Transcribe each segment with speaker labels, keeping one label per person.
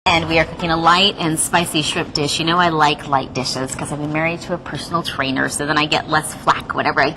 Speaker 1: And we are cooking a light and spicy shrimp dish. You know I like light dishes because I've been married to a personal trainer, so then I get less flack whenever I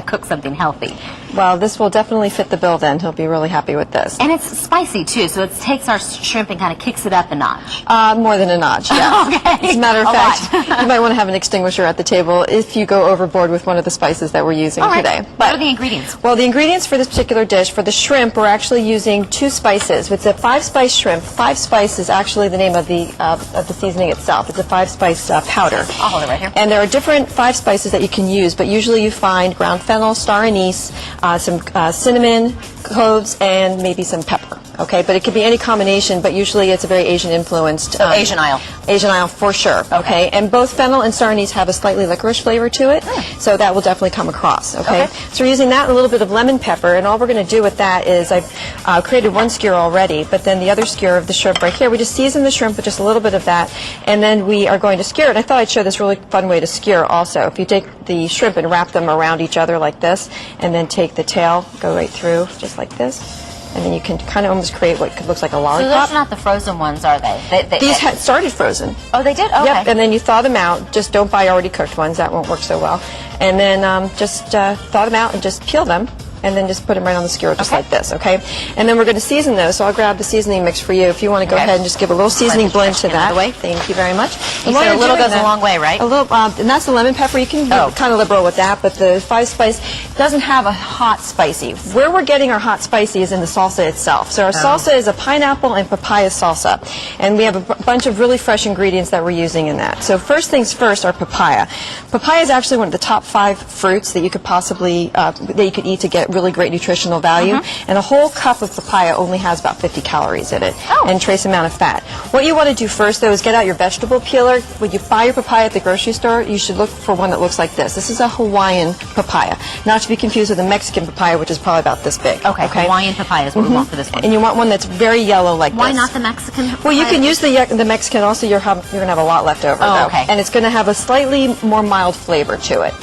Speaker 1: cook something healthy.
Speaker 2: Well, this will definitely fit the bill then. He'll be really happy with this.
Speaker 1: And it's spicy too, so it takes our shrimp and kind of kicks it up a notch.
Speaker 2: More than a notch, yes.
Speaker 1: Okay.
Speaker 2: As a matter of
Speaker 1: A
Speaker 2: fact,
Speaker 1: lot.
Speaker 2: you might want to have an extinguisher at the table if you go overboard with one of the spices that we're using today.
Speaker 1: What are the ingredients?
Speaker 2: Well, the ingredients for this particular dish, for the shrimp, we're actually using 2 spices. It's a 5-spice shrimp. 5 spice is actually the name of the seasoning itself. It's a 5-spice powder.
Speaker 1: I'll hold it right here.
Speaker 2: And there are different 5 spices that you can use, but usually you find ground fennel, star anise, some cinnamon, cloves, and maybe some pepper. Okay, but it could be any combination, but usually it's a very Asian influenced.
Speaker 1: So Asian Isle.
Speaker 2: Asian Isle for sure. Okay, and both fennel and star anise have a slightly licorice flavor to it, so that will definitely come across. Okay, so we're using that and a little bit of lemon pepper, and all we're going to do with that is I've created 1 skewer already, but then the other skewer of the shrimp right here, we just season the shrimp with just a little bit of that, and then we are going to skewer it. I thought I'd show this really fun way to skewer also. If you take the shrimp and wrap them around each other like this, and then take the tail, go right through just like this. And then you can kind of almost create what looks like a lollipop.
Speaker 1: So those are not the frozen ones, are they?
Speaker 2: These started frozen.
Speaker 1: Oh, they did? Okay.
Speaker 2: Yep, and then you thaw them out. Just don't buy already cooked ones. That won't work so well. And then just thaw them out and just peel them. And then just put them right on the skewer just like this, okay? And then we're going to season those, so I'll grab the seasoning mix for you if you want to go ahead and just give a little seasoning blend to that. Thank you very much.
Speaker 1: You said a little goes a long way, right?
Speaker 2: A little, and that's the lemon pepper. You can be kind of liberal with that, but the 5-spice doesn't have a hot spicy. Where we're getting our hot spicy is in the salsa itself. So our salsa is a pineapple and papaya salsa, and we have a bunch of really fresh ingredients that we're using in that. So first things first, our papaya. Papaya is actually one of the top 5 fruits that you could possibly, that you could eat to get really great nutritional value, and a whole cup of papaya only has about 50 calories in it, and trace amount of fat. What you want to do first, though, is get out your vegetable peeler. When you buy your papaya at the grocery store, you should look for one that looks like this. This is a Hawaiian papaya, not to be confused with a Mexican papaya, which is probably about this big.
Speaker 1: Okay, Hawaiian papaya is what we want for this one.
Speaker 2: And you want one that's very yellow like this.
Speaker 1: Why not the Mexican papaya?
Speaker 2: Well, you can use the Mexican. Also, you're going to have a lot left over, though.
Speaker 1: Okay.
Speaker 2: And it's going to have a slightly more mild flavor to it.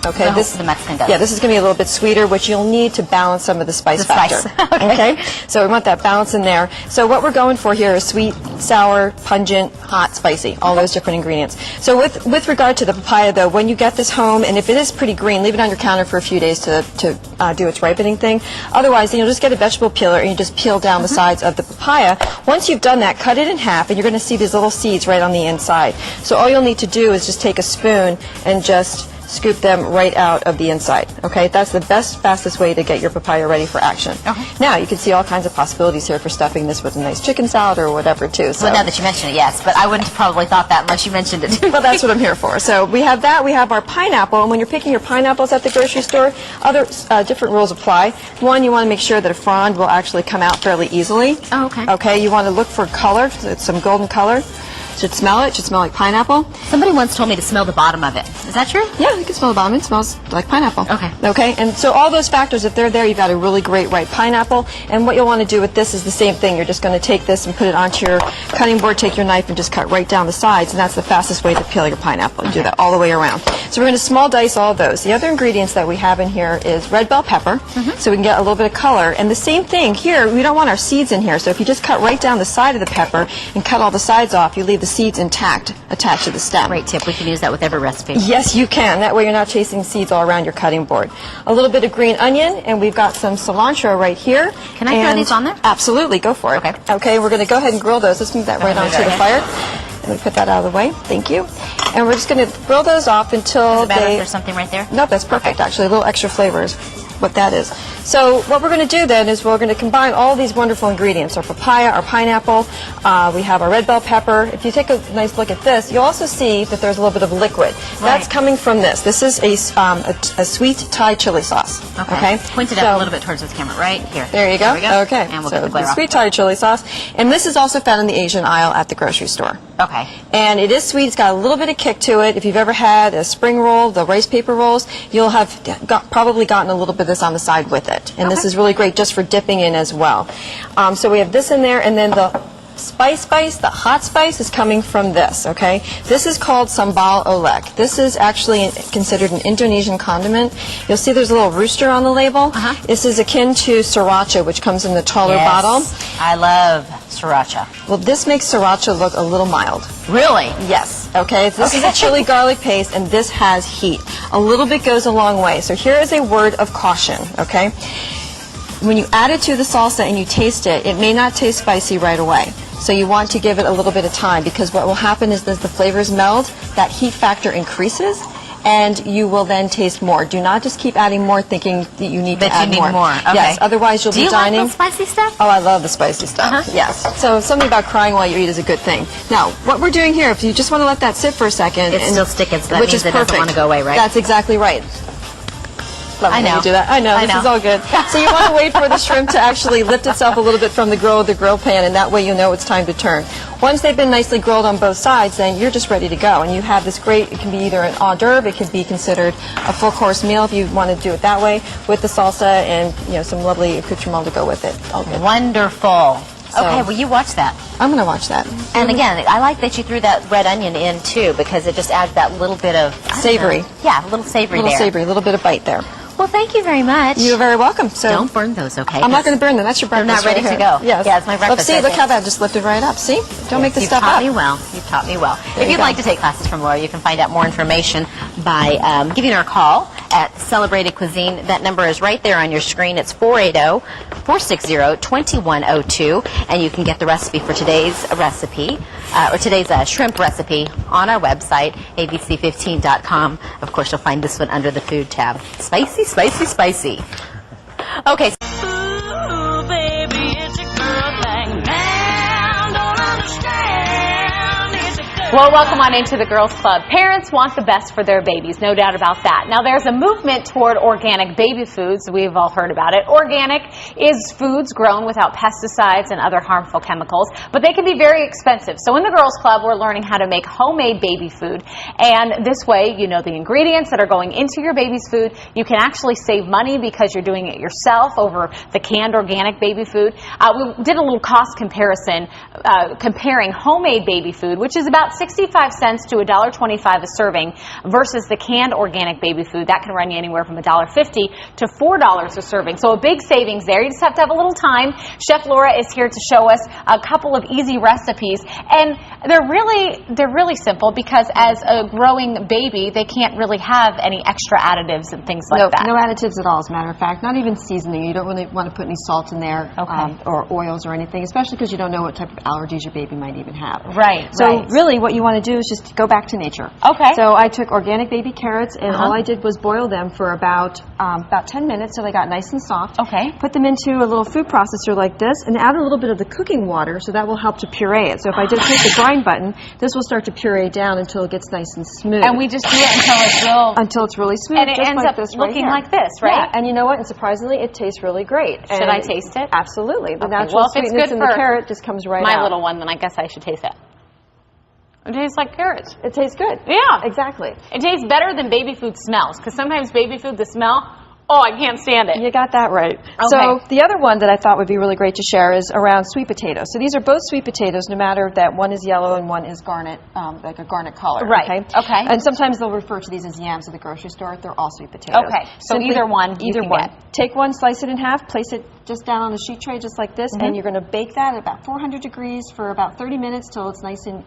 Speaker 2: Okay,
Speaker 1: this is the Mexican does.
Speaker 2: Yeah, this is going to be a little bit sweeter, which you'll need to balance some of the spice factor. Okay, so we want that balance in there. So what we're going for here is sweet, sour, pungent, hot, spicy, all those different ingredients. So with regard to the papaya, though, when you get this home, and if it is pretty green, leave it on your counter for a few days to do its ripening thing. Otherwise, then you'll just get a vegetable peeler and you just peel down the sides of the papaya. Once you've done that, cut it in half, and you're going to see these little seeds right on the inside. So all you'll need to do is just take a spoon and just scoop them right out of the inside. Okay, that's the fastest way to get your papaya ready for action. Now you can see all kinds of possibilities here for stuffing this with a nice chicken salad or whatever too. So.
Speaker 1: Well, now that you mention it, yes, but I wouldn't have probably thought that unless you mentioned it.
Speaker 2: Well, that's what I'm here for. So we have that. We have our pineapple, and when you're picking your pineapples at the grocery store, other different rules apply. One, you want to make sure that a frond will actually come out fairly easily.
Speaker 1: Oh, okay.
Speaker 2: Okay, you want to look for color, some golden color. Should smell it. Should smell like pineapple.
Speaker 1: Somebody once told me to smell the bottom of it. Is that true?
Speaker 2: Yeah, you can smell the bottom. It smells like pineapple.
Speaker 1: Okay.
Speaker 2: Okay, and so all those factors, if they're there, you've got a really great ripe pineapple. And what you'll want to do with this is the same thing. You're just going to take this and put it onto your cutting board, take your knife, and just cut right down the sides. And that's the fastest way to peel your pineapple. You do that all the way around. So we're going to small dice all of those. The other ingredients that we have in here is red bell pepper, so we can get a little bit of color. And the same thing here, we don't want our seeds in here. So if you just cut right down the side of the pepper and cut all the sides off, you leave the seeds intact, attached to the stem.
Speaker 1: Great tip. We can use that with every recipe.
Speaker 2: Yes, you can. That way you're not chasing seeds all around your cutting board. A little bit of green onion, and we've got some cilantro right here.
Speaker 1: Can I throw these on there?
Speaker 2: Absolutely. Go for it.
Speaker 1: Okay.
Speaker 2: Okay, we're going to go ahead and grill those. Let's move that right onto the fire. Let me put that out of the way. Thank you. And we're just going to grill those off until
Speaker 1: Does it matter if there's something right there?
Speaker 2: No, that's perfect, actually. A little extra flavor is what that is. So what we're going to do then is we're going to combine all these wonderful ingredients, our papaya, our pineapple, we have our red bell pepper. If you take a nice look at this, you'll also see that there's a little bit of liquid. That's coming from this. This is a sweet Thai chili sauce.
Speaker 1: Okay. Point it up a little bit towards this camera, right here.
Speaker 2: There you go.
Speaker 1: There we go.
Speaker 2: Okay.
Speaker 1: And we'll
Speaker 2: so
Speaker 1: get the
Speaker 2: sweet Thai chili sauce. And this is also found in the Asian aisle at the grocery store.
Speaker 1: Okay.
Speaker 2: And it is sweet. It's got a little bit of kick to it. If you've ever had a spring roll, the rice paper rolls, you'll have probably gotten a little bit of this on the side with it. And this is really great just for dipping in as well. So we have this in there, and then the spice, the hot spice is coming from this, okay? This is called sambal olek. This is actually considered an Indonesian condiment. You'll see there's a little rooster on the label. This is akin to sriracha, which comes in the taller bottle.
Speaker 1: I love sriracha.
Speaker 2: Well, this makes sriracha look a little mild.
Speaker 1: Really?
Speaker 2: Yes, okay? This is a chili garlic paste, and this has heat. A little bit goes a long way. So here is a word of caution, okay? When you add it to the salsa and you taste it, it may not taste spicy right away. So you want to give it a little bit of time, because what will happen is as the flavors meld, that heat factor increases, and you will then taste more. Do not just keep adding more thinking that you need to add more.
Speaker 1: Okay.
Speaker 2: Yes, otherwise you'll be dining.
Speaker 1: Do you like the spicy stuff?
Speaker 2: Oh, I love the spicy stuff. Yes. So something about crying while you eat is a good thing. Now, what we're doing here, if you just want to let that sit for a second.
Speaker 1: It's still sticking, so that
Speaker 2: which
Speaker 1: means
Speaker 2: is
Speaker 1: it doesn't want to go away, right?
Speaker 2: That's exactly right. Love
Speaker 1: I know.
Speaker 2: You do that. I know. This is all good. So you want to wait for the shrimp to actually lift itself a little bit from the grill pan, and that way you know it's time to turn. Once they've been nicely grilled on both sides, then you're just ready to go. And you have this great, it can be either an hors d'oeuvre, it could be considered a full course meal if you want to do it that way, with the salsa and some lovely accoutrement to go with it. All good.
Speaker 1: Wonderful.
Speaker 2: So,
Speaker 1: okay, well, you watch that.
Speaker 2: I'm going to watch that.
Speaker 1: And again, I like that you threw that red onion in, too, because it just adds that little bit of...
Speaker 2: Savory.
Speaker 1: Yeah, a little savory
Speaker 2: there. A little bit of bite there.
Speaker 1: Well, thank you very much.
Speaker 2: You're very welcome. So
Speaker 1: don't burn those, okay?
Speaker 2: I'm not going to burn them. That's your breakfast.
Speaker 1: They're not ready to go.
Speaker 2: Yes.
Speaker 1: Yeah, it's my breakfast.
Speaker 2: See, look how that just lifted right up. See? Don't make this stuff
Speaker 1: You've
Speaker 2: up.
Speaker 1: taught me well. You've taught me well. If you'd like to take classes from Laura, you can find out more information by giving her a call at Celebrated Cuisine. That number is right there on your screen. It's 480-460-2102, and you can get the recipe for today's recipe, or today's shrimp recipe on our website, abc15.com. Of course, you'll find this one under the food tab. Spicy, spicy, spicy. Okay.
Speaker 3: Ooh, baby, it's a girl thing. Man, don't understand. It's a good
Speaker 4: Well, welcome on into the Girls Club. Parents want the best for their babies, no doubt about that. Now, there's a movement toward organic baby foods. We've all heard about it. Organic is foods grown without pesticides and other harmful chemicals, but they can be very expensive. So in the Girls Club, we're learning how to make homemade baby food. And this way, you know the ingredients that are going into your baby's food. You can actually save money because you're doing it yourself over the canned organic baby food. We did a little cost comparison comparing homemade baby food, which is about 65 cents to $1.25 a serving, versus the canned organic baby food. That can run you anywhere from $1.50 to $4 a serving. So a big savings there. You just have to have a little time. Chef Laura is here to show us a couple of easy recipes, and they're really simple, because as a growing baby, they can't really have any extra additives and things like that.
Speaker 2: No additives at all, as a matter of fact. Not even seasoning. You don't really want to put any salt in there, or oils or anything, especially because you don't know what type of allergies your baby might even have.
Speaker 4: Right.
Speaker 2: So really what you want to do is just go back to nature.
Speaker 4: Okay.
Speaker 2: So I took organic baby carrots, and all I did was boil them for about 10 minutes so they got nice and soft.
Speaker 4: Okay.
Speaker 2: Put them into a little food processor like this, and add a little bit of the cooking water, so that will help to puree it. So if I just hit the grind button, this will start to puree down until it gets nice and smooth.
Speaker 4: And we just do it until it's
Speaker 2: really smooth.
Speaker 4: and it
Speaker 2: just
Speaker 4: ends
Speaker 2: like
Speaker 4: up
Speaker 2: this right
Speaker 4: looking
Speaker 2: here.
Speaker 4: like this, right?
Speaker 2: Yeah, and you know what? And surprisingly, it tastes really great.
Speaker 4: Should I taste it?
Speaker 2: Absolutely. The
Speaker 4: Okay,
Speaker 2: natural
Speaker 4: well, if it's
Speaker 2: sweetness
Speaker 4: good
Speaker 2: in the
Speaker 4: for
Speaker 2: carrot just comes right out.
Speaker 4: my little one, then I guess I should taste it. It tastes like carrots.
Speaker 2: It tastes good.
Speaker 4: Yeah.
Speaker 2: Exactly.
Speaker 4: It tastes better than baby food smells, because sometimes baby food, the smell, oh, I can't stand it.
Speaker 2: You got that right.
Speaker 4: Okay.
Speaker 2: So the other one that I thought would be really great to share is around sweet potatoes. So these are both sweet potatoes, no matter that one is yellow and one is garnet, like a garnet color.
Speaker 4: Right. Okay.
Speaker 2: And sometimes they'll refer to these as yams at the grocery store. They're all sweet potatoes.
Speaker 4: Okay. So either one you
Speaker 2: Either
Speaker 4: can
Speaker 2: one.
Speaker 4: get.
Speaker 2: Take one, slice it in half, place it just down on the sheet tray just like this, and you're going to bake that at about 400 degrees for about 30 minutes till it's nice and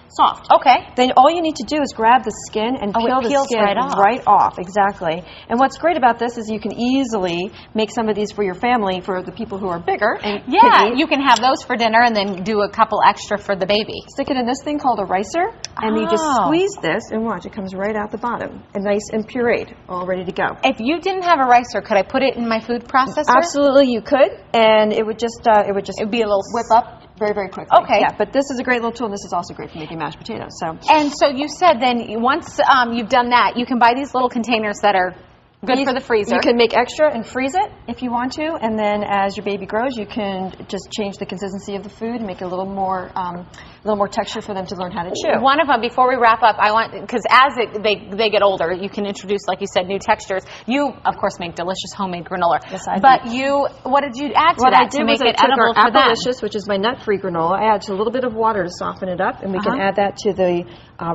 Speaker 2: soft.
Speaker 4: Okay.
Speaker 2: Then all you need to do is grab the skin and peel
Speaker 4: it
Speaker 2: the
Speaker 4: peels
Speaker 2: skin
Speaker 4: right off.
Speaker 2: Exactly. And what's great about this is you can easily make some of these for your family, for the people who are bigger. And
Speaker 4: Yeah,
Speaker 2: can eat.
Speaker 4: you can have those for dinner and then do a couple extra for the baby.
Speaker 2: Stick it in this thing called a ricer, and you just
Speaker 4: Oh.
Speaker 2: squeeze this, and watch, it comes right out the bottom, and nice and pureed, all ready to go.
Speaker 4: If you didn't have a ricer, could I put it in my food processor?
Speaker 2: Absolutely, you could, and it would just
Speaker 4: It'd be a little
Speaker 2: whip up very, very quickly.
Speaker 4: Okay.
Speaker 2: Yeah, but this is a great little tool, and this is also great for making mashed potatoes. So.
Speaker 4: And so you said then once you've done that, you can buy these little containers that are good for the freezer.
Speaker 2: You can make extra and freeze it if you want to, and then as your baby grows, you can just change the consistency of the food and make it a little more little more texture for them to learn how to chew.
Speaker 4: One of them, before we wrap up, I want, because as they get older, you can introduce, like you said, new textures. You, of course, make delicious homemade granola.
Speaker 2: Yes, I do.
Speaker 4: But what did you add to that to make it edible for them?
Speaker 2: Applicious, which is my nut-free granola. I add a little bit of water to soften it up, and we can add that to the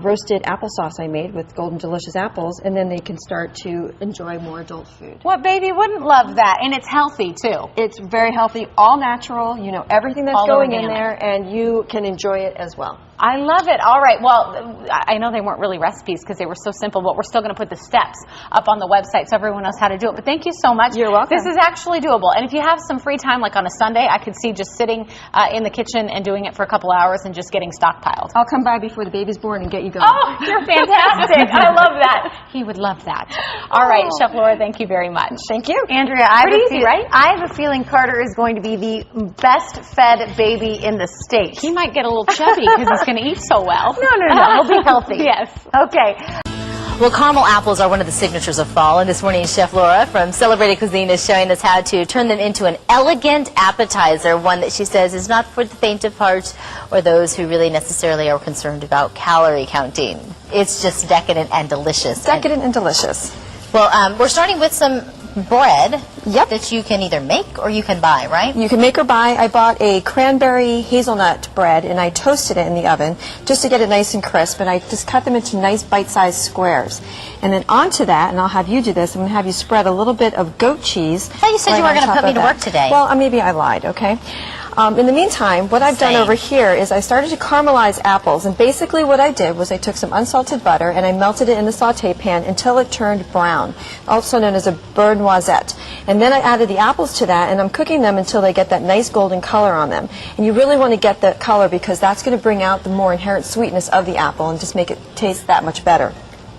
Speaker 2: roasted applesauce I made with golden delicious apples, and then they can start to enjoy more adult food.
Speaker 4: What baby wouldn't love that? And it's healthy, too.
Speaker 2: It's very healthy, all natural, you know, everything that's
Speaker 4: All
Speaker 2: going in
Speaker 4: organic.
Speaker 2: there, and you can enjoy it as well.
Speaker 4: I love it. All right. Well, I know they weren't really recipes because they were so simple, but we're still going to put the steps up on the website so everyone knows how to do it. But thank you so much.
Speaker 2: You're welcome.
Speaker 4: This is actually doable. And if you have some free time, like on a Sunday, I could see just sitting in the kitchen and doing it for a couple hours and just getting stockpiled.
Speaker 2: I'll come by before the baby's born and get you going.
Speaker 4: Oh, you're fantastic. I love that. He would love that. All right, Chef Laura, thank you very much.
Speaker 2: Thank you.
Speaker 1: Andrea,
Speaker 4: Pretty easy, right?
Speaker 1: I have a feeling Carter is going to be the best fed baby in the state.
Speaker 4: He might get a little chubby because he's going to eat so well.
Speaker 1: No, he'll be healthy.
Speaker 4: Yes.
Speaker 1: Okay. Well, caramel apples are one of the signatures of fall, and this morning Chef Laura from Celebrated Cuisine is showing us how to turn them into an elegant appetizer, one that she says is not for the faint of heart or those who really necessarily are concerned about calorie counting. It's just decadent and delicious.
Speaker 2: Decadent and delicious.
Speaker 1: Well, we're starting with some bread
Speaker 2: Yep.
Speaker 1: that you can either make or you can buy, right?
Speaker 2: You can make or buy. I bought a cranberry hazelnut bread and I toasted it in the oven just to get it nice and crisp, and I just cut them into nice bite-sized squares. And then onto that, and I'll have you do this, I'm going to have you spread a little bit of goat cheese.
Speaker 1: I thought you said you were going to put me to work today.
Speaker 2: Well, maybe I lied, okay? In the meantime, what I've done over here is I started to caramelize apples, and basically what I did was I took some unsalted butter and I melted it in the saute pan until it turned brown, also known as a beurre noisette. And then I added the apples to that, and I'm cooking them until they get that nice golden color on them. And you really want to get that color because that's going to bring out the more inherent sweetness of the apple and just make it taste that much better.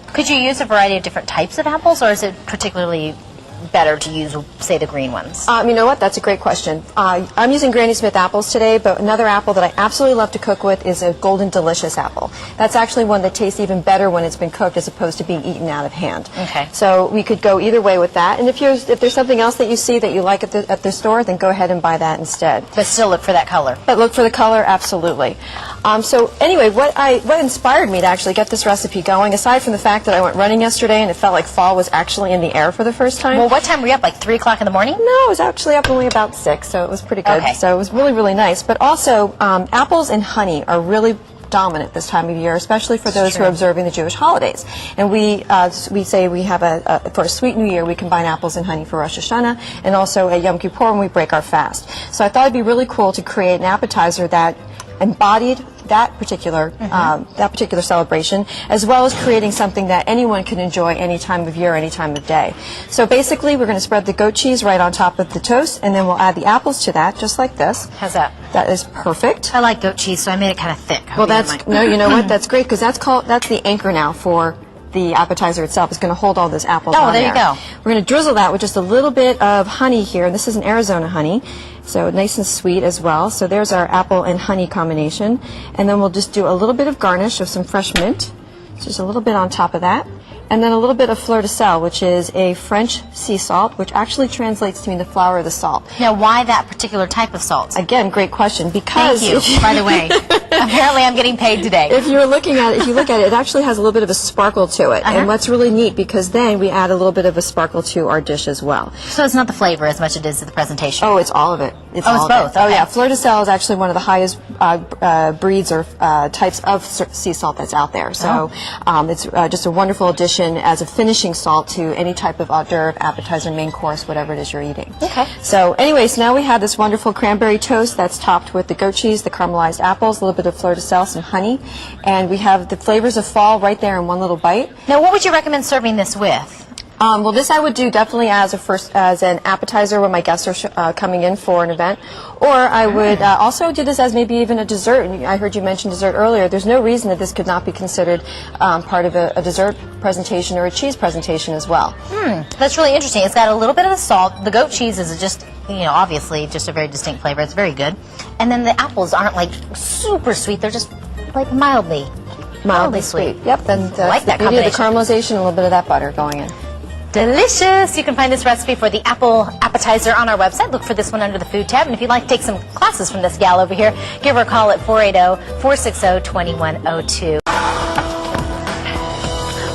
Speaker 1: Could you use a variety of different types of apples, or is it particularly better to use, say, the green ones?
Speaker 2: You know what? That's a great question. I'm using Granny Smith apples today, but another apple that I absolutely love to cook with is a golden delicious apple. That's actually one that tastes even better when it's been cooked as opposed to being eaten out of hand.
Speaker 1: Okay.
Speaker 2: So we could go either way with that. And if there's something else that you see that you like at the store, then go ahead and buy that instead.
Speaker 1: But still look for that color.
Speaker 2: But look for the color, absolutely. So anyway, what inspired me to actually get this recipe going, aside from the fact that I went running yesterday and it felt like fall was actually in the air for the first time.
Speaker 1: Well, what time were you up? Like 3 o'clock in the morning?
Speaker 2: No, I was actually up only about 6, so it was pretty good.
Speaker 1: Okay.
Speaker 2: So it was really, really nice. But also, apples and honey are really dominant this time of year, especially for those who are observing the Jewish holidays. And we say we have for a sweet New Year, we combine apples and honey for Rosh Hashanah, and also at Yom Kippur when we break our fast. So I thought it'd be really cool to create an appetizer that embodied that particular celebration, as well as creating something that anyone can enjoy any time of year, any time of day. So basically, we're going to spread the goat cheese right on top of the toast, and then we'll add the apples to that, just like this.
Speaker 1: How's that?
Speaker 2: That is perfect.
Speaker 1: I like goat cheese, so I made it kind of thick.
Speaker 2: Well, you know what? That's great because that's the anchor now for the appetizer itself. Is going to hold all those apples on there.
Speaker 1: Oh, there you go.
Speaker 2: We're going to drizzle that with just a little bit of honey here. This is an Arizona honey, so nice and sweet as well. So there's our apple and honey combination. And then we'll just do a little bit of garnish of some fresh mint. Just a little bit on top of that. And then a little bit of fleur de sel, which is a French sea salt, which actually translates to mean the flower of the salt.
Speaker 1: Now, why that particular type of salt?
Speaker 2: Again, great question. Because
Speaker 1: Thank you, by the way. Apparently, I'm getting paid today.
Speaker 2: If you look at it, it actually has a little bit of a sparkle to it. And what's really neat, because then we add a little bit of a sparkle to our dish as well.
Speaker 1: So it's not the flavor as much as it is the presentation.
Speaker 2: Oh, it's all of it. It's
Speaker 1: both.
Speaker 2: Oh,
Speaker 1: Okay.
Speaker 2: yeah. Fleur de sel is actually one of the highest breeds or types of sea salt that's out there. So it's just a wonderful addition as a finishing salt to any type of hors d'oeuvre, appetizer, main course, whatever it is you're eating.
Speaker 1: Okay.
Speaker 2: So anyways, now we have this wonderful cranberry toast that's topped with the goat cheese, the caramelized apples, a little bit of fleur de sel, some honey, and we have the flavors of fall right there in one little bite.
Speaker 1: Now, what would you recommend serving this with?
Speaker 2: Well, this I would do definitely as an appetizer when my guests are coming in for an event, or I would also do this as maybe even a dessert. And I heard you mention dessert earlier. There's no reason that this could not be considered part of a dessert presentation or a cheese presentation as well.
Speaker 1: That's really interesting. It's got a little bit of the salt. The goat cheese is just, obviously just a very distinct flavor. It's very good. And then the apples aren't like super sweet. They're just like mildly sweet.
Speaker 2: Yep. Then
Speaker 1: I like that
Speaker 2: the beauty of the
Speaker 1: combination.
Speaker 2: caramelization, a little bit of that butter going in.
Speaker 1: Delicious. You can find this recipe for the apple appetizer on our website. Look for this one under the food tab. And if you'd like to take some classes from this gal over here, give her a call at 480-460-2102.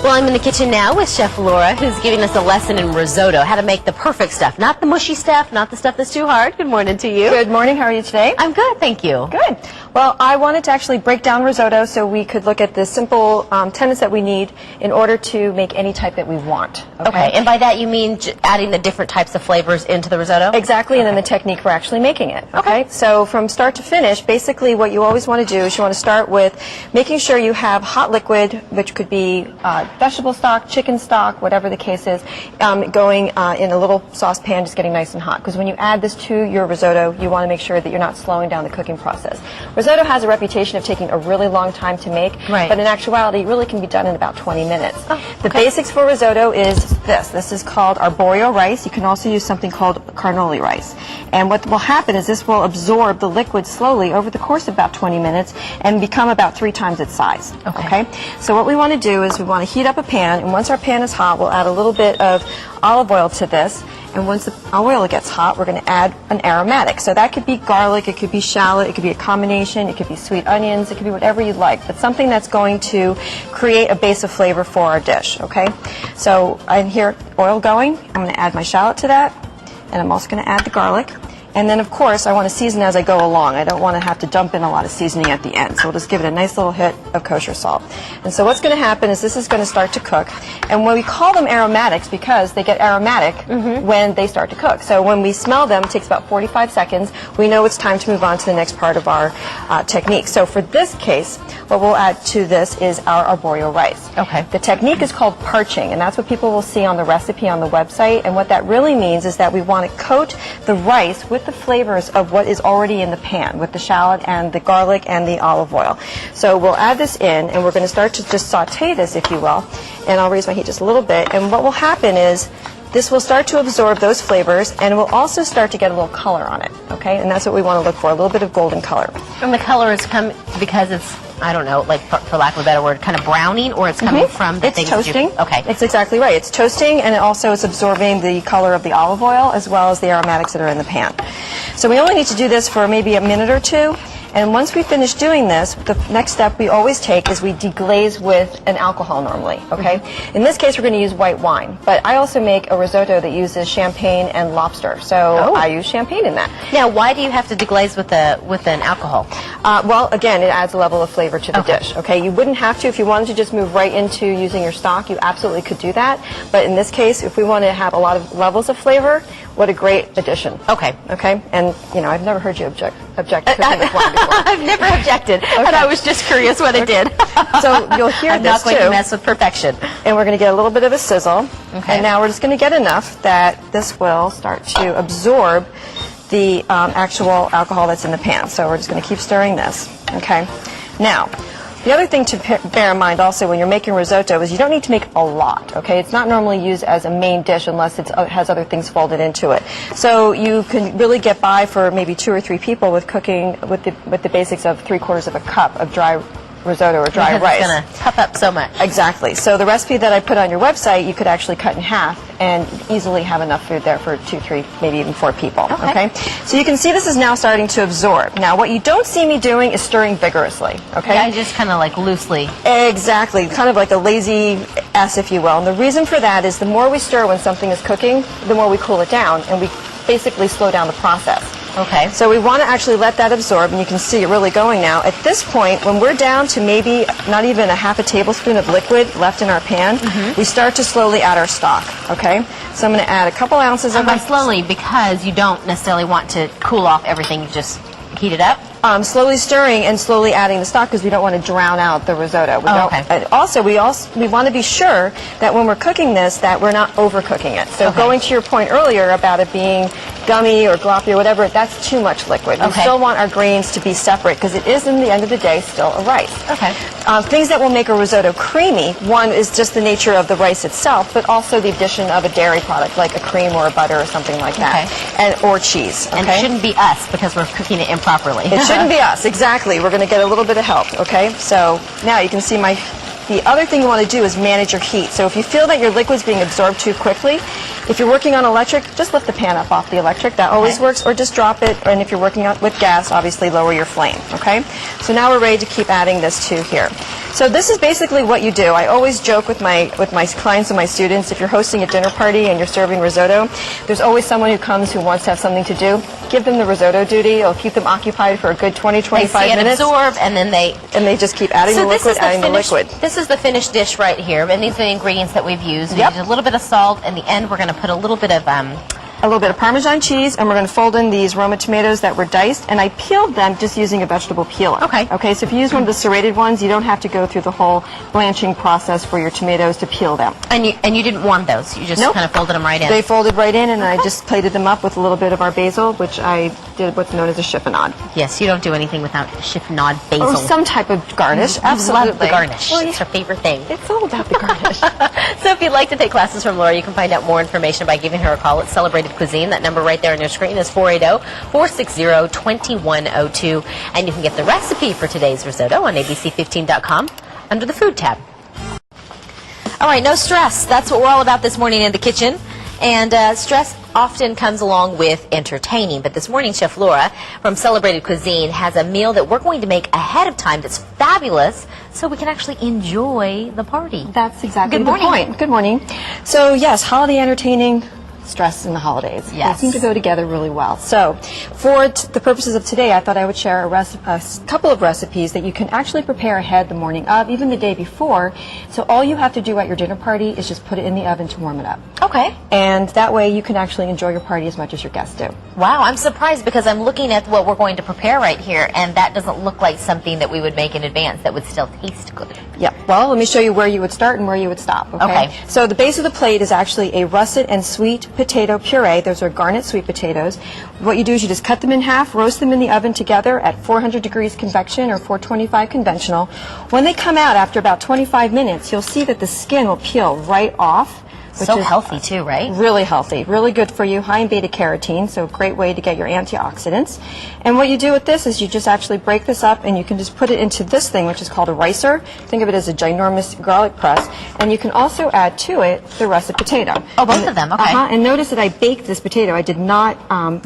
Speaker 1: Well, I'm in the kitchen now with Chef Laura, who's giving us a lesson in risotto, how to make the perfect stuff. Not the mushy stuff, not the stuff that's too hard. Good morning to you.
Speaker 2: Good morning. How are you today?
Speaker 1: I'm good, thank you.
Speaker 2: Good. Well, I wanted to actually break down risotto so we could look at the simple tenets that we need in order to make any type that we want.
Speaker 1: Okay, and by that you mean adding the different types of flavors into the risotto?
Speaker 2: Exactly, and then the technique for actually making it. Okay, so from start to finish, basically what you always want to do is you want to start with making sure you have hot liquid, which could be vegetable stock, chicken stock, whatever the case is, going in a little saucepan, just getting nice and hot. Because when you add this to your risotto, you want to make sure that you're not slowing down the cooking process. Risotto has a reputation of taking a really long time to make,
Speaker 1: right,
Speaker 2: but in actuality, it really can be done in about 20 minutes.
Speaker 1: Oh, okay.
Speaker 2: The basics for risotto is this. This is called arborio rice. You can also use something called carnoli rice. And what will happen is this will absorb the liquid slowly over the course of about 20 minutes and become about 3 times its size. Okay? So what we want to do is we want to heat up a pan, and once our pan is hot, we'll add a little bit of olive oil to this. And once the oil gets hot, we're going to add an aromatic. So that could be garlic, it could be shallot, it could be a combination, it could be sweet onions, it could be whatever you'd like, but something that's going to create a base of flavor for our dish, okay? So I hear oil going. I'm going to add my shallot to that, and I'm also going to add the garlic. And then, of course, I want to season as I go along. I don't want to have to dump in a lot of seasoning at the end. So we'll just give it a nice little hit of kosher salt. And so what's going to happen is this is going to start to cook. And when we call them aromatics, because they get aromatic when they start to cook. So when we smell them, it takes about 45 seconds. We know it's time to move on to the next part of our technique. So for this case, what we'll add to this is our arborio rice.
Speaker 1: Okay.
Speaker 2: The technique is called parching, and that's what people will see on the recipe on the website. And what that really means is that we want to coat the rice with the flavors of what is already in the pan, with the shallot and the garlic and the olive oil. So we'll add this in, and we're going to start to just saute this, if you will. And I'll raise my heat just a little bit. And what will happen is this will start to absorb those flavors, and we'll also start to get a little color on it, okay? And that's what we want to look for, a little bit of golden color.
Speaker 1: And the color is because it's, I don't know, like for lack of a better word, kind of browning, or it's coming from the things
Speaker 2: toasting.
Speaker 1: Okay.
Speaker 2: It's exactly right. It's toasting, and it also is absorbing the color of the olive oil as well as the aromatics that are in the pan. So we only need to do this for maybe a minute or two. And once we finish doing this, the next step we always take is we deglaze with an alcohol normally, okay? In this case, we're going to use white wine. But I also make a risotto that uses champagne and lobster. So I use champagne in that.
Speaker 1: Now, why do you have to deglaze with an alcohol?
Speaker 2: Well, again, it adds a level of flavor to the dish, okay? You wouldn't have to. If you wanted to just move right into using your stock, you absolutely could do that. But in this case, if we want to have a lot of levels of flavor, what a great addition.
Speaker 1: Okay.
Speaker 2: Okay? And, you know, I've never heard you object to cooking with wine before.
Speaker 1: I've never objected, and I was just curious what it did.
Speaker 2: So you'll hear
Speaker 1: I'm
Speaker 2: this
Speaker 1: not going
Speaker 2: too.
Speaker 1: to mess with perfection.
Speaker 2: And we're going to get a little bit of a sizzle.
Speaker 1: Okay.
Speaker 2: And now we're just going to get enough that this will start to absorb the actual alcohol that's in the pan. So we're just going to keep stirring this. Okay. Now, the other thing to bear in mind also when you're making risotto is you don't need to make a lot, okay? It's not normally used as a main dish unless it has other things folded into it. So you can really get by for maybe 2 or 3 people with cooking with the basics of 3/4 of a cup of dry risotto or dry rice.
Speaker 1: It's going to puff up so much.
Speaker 2: Exactly. So the recipe that I put on your website, you could actually cut in half and easily have enough food there for 2, 3, maybe even 4 people. Okay. So you can see this is now starting to absorb. Now, what you don't see me doing is stirring vigorously. Okay.
Speaker 1: Yeah, just kind of like loosely.
Speaker 2: Exactly. Kind of like a lazy S, if you will. And the reason for that is the more we stir when something is cooking, the more we cool it down, and we basically slow down the process.
Speaker 1: Okay.
Speaker 2: So we want to actually let that absorb, and you can see it really going now. At this point, when we're down to maybe not even a half a tablespoon of liquid left in our pan, we start to slowly add our stock, okay? So I'm going to add a couple ounces of
Speaker 1: by slowly, because you don't necessarily want to cool off everything, you just heat it up?
Speaker 2: Slowly stirring and slowly adding the stock because we don't want to drown out the risotto. Also, we want to be sure that when we're cooking this that we're not overcooking it. So going to your point earlier about it being gummy or gloppy or whatever, that's too much liquid. We still want our grains to be separate because it is, in the end of the day, still a rice.
Speaker 1: Okay.
Speaker 2: Things that will make a risotto creamy, one is just the nature of the rice itself, but also the addition of a dairy product like a cream or a butter or something like that, or cheese.
Speaker 1: And it shouldn't be us because we're cooking it improperly.
Speaker 2: It shouldn't be us, exactly. We're going to get a little bit of help, okay? So now you can see my The other thing you want to do is manage your heat. So if you feel that your liquid's being absorbed too quickly, if you're working on electric, just lift the pan up off the electric. That always works. Or just drop it. And if you're working with gas, obviously lower your flame. Okay? So now we're ready to keep adding this to here. So this is basically what you do. I always joke with my clients and my students, if you're hosting a dinner party and you're serving risotto, there's always someone who comes who wants to have something to do. Give them the risotto duty. It'll keep them occupied for a good 20, 25 minutes.
Speaker 1: They absorb, and then they
Speaker 2: just keep adding the liquid, adding the liquid.
Speaker 1: This is the finished dish right here, and these are the ingredients that we've used. We used a little bit of salt. In the end, we're going to put a little bit of
Speaker 2: Parmesan cheese, and we're going to fold in these Roma tomatoes that were diced, and I peeled them just using a vegetable peeler.
Speaker 1: Okay.
Speaker 2: Okay, so if you use one of the serrated ones, you don't have to go through the whole blanching process for your tomatoes to peel them.
Speaker 1: And you didn't warm those. You just kind of folded them right in.
Speaker 2: They folded right in, and I just plated them up with a little bit of our basil, which I did what's known as a chiffonade.
Speaker 1: Yes, you don't do anything without chiffonade basil.
Speaker 2: Or some type of garnish. Absolutely.
Speaker 1: Love the garnish.
Speaker 2: Well,
Speaker 1: it's her favorite thing.
Speaker 2: It's all about the garnish.
Speaker 1: So if you'd like to take classes from Laura, you can find out more information by giving her a call at Celebrated Cuisine. That number right there on your screen is 480-460-2102. And you can get the recipe for today's risotto on abc15.com under the food tab. All right, no stress. That's what we're all about this morning in the kitchen. And stress often comes along with entertaining. But this morning, Chef Laura from Celebrated Cuisine has a meal that we're going to make ahead of time that's fabulous so we can actually enjoy the party.
Speaker 2: That's exactly
Speaker 1: Good
Speaker 2: the
Speaker 1: morning.
Speaker 2: point. Good morning. So, yes, holiday entertaining, stress in the holidays.
Speaker 1: Yes.
Speaker 2: They seem to go together really well. So, for the purposes of today, I thought I would share a couple of recipes that you can actually prepare ahead the morning of, even the day before. So all you have to do at your dinner party is just put it in the oven to warm it up.
Speaker 1: Okay.
Speaker 2: And that way you can actually enjoy your party as much as your guests do.
Speaker 1: Wow, I'm surprised because I'm looking at what we're going to prepare right here, and that doesn't look like something that we would make in advance that would still taste good.
Speaker 2: Yeah. Well, let me show you where you would start and where you would stop. Okay. So the base of the plate is actually a russet and sweet potato puree. Those are garnet sweet potatoes. What you do is you just cut them in half, roast them in the oven together at 400 degrees convection or 425 conventional. When they come out after about 25 minutes, you'll see that the skin will peel right off.
Speaker 1: So healthy too, right?
Speaker 2: Really healthy, really good for you, high in beta carotene, so a great way to get your antioxidants. And what you do with this is you just actually break this up and you can just put it into this thing, which is called a ricer. Think of it as a ginormous garlic press. And you can also add to it the russet potato.
Speaker 1: Oh, both of them, okay.
Speaker 2: And notice that I baked this potato. I did not boil